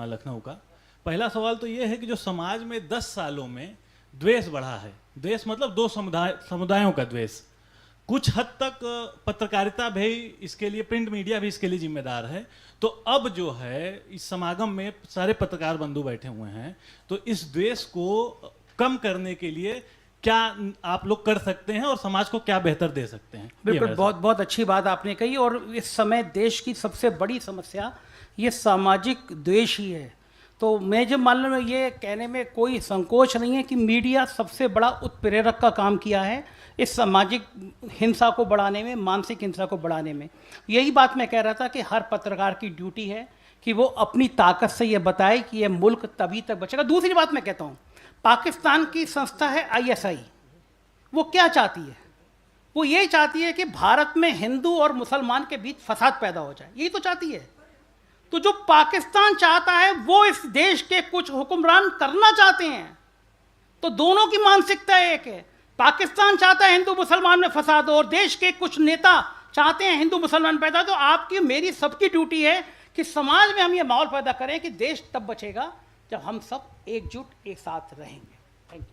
Speaker 6: लखनऊ का। पहला सवाल तो ये है कि जो समाज में 10 सालों में द्वेष बढ़ा है, द्वेष मतलब 2 समुदायों का द्वेष, कुछ हद तक पत्रकारिता भी इसके लिए, प्रिंट मीडिया भी इसके लिए जिम्मेदार है। तो अब जो है इस समागम में सारे पत्रकार बंधु बैठे हुए हैं, तो इस द्वेष को कम करने के लिए क्या आप लोग कर सकते हैं और समाज को क्या बेहतर दे सकते हैं?
Speaker 2: बिल्कुल, बहुत अच्छी बात आपने कही। और इस समय देश की सबसे बड़ी समस्या ये सामाजिक द्वेष ही है। तो मैं जब मान लो, ये कहने में कोई संकोच नहीं है कि मीडिया सबसे बड़ा उत्प्रेरक का काम किया है इस सामाजिक हिंसा को बढ़ाने में, मानसिक हिंसा को बढ़ाने में। यही बात मैं कह रहा था कि हर पत्रकार की ड्यूटी है कि वो अपनी ताकत से ये बताए कि ये मुल्क तभी तक बचेगा। दूसरी बात मैं कहता हूँ, पाकिस्तान की संस्था है ISI, वो क्या चाहती है? वो ये चाहती है कि भारत में हिंदू और मुसलमान के बीच फसाद पैदा हो जाए, यही तो चाहती है। तो जो पाकिस्तान चाहता है वो इस देश के कुछ हुक्मरान करना चाहते हैं। तो दोनों की मानसिकता एक है। पाकिस्तान चाहता है हिंदू मुसलमान में फसाद हो और देश के कुछ नेता चाहते हैं हिंदू मुसलमान पैदा, तो आपकी मेरी सबकी ड्यूटी है कि समाज में हम ये माहौल पैदा करें कि देश तब बचेगा जब हम सब एकजुट एक साथ रहेंगे। Thank you.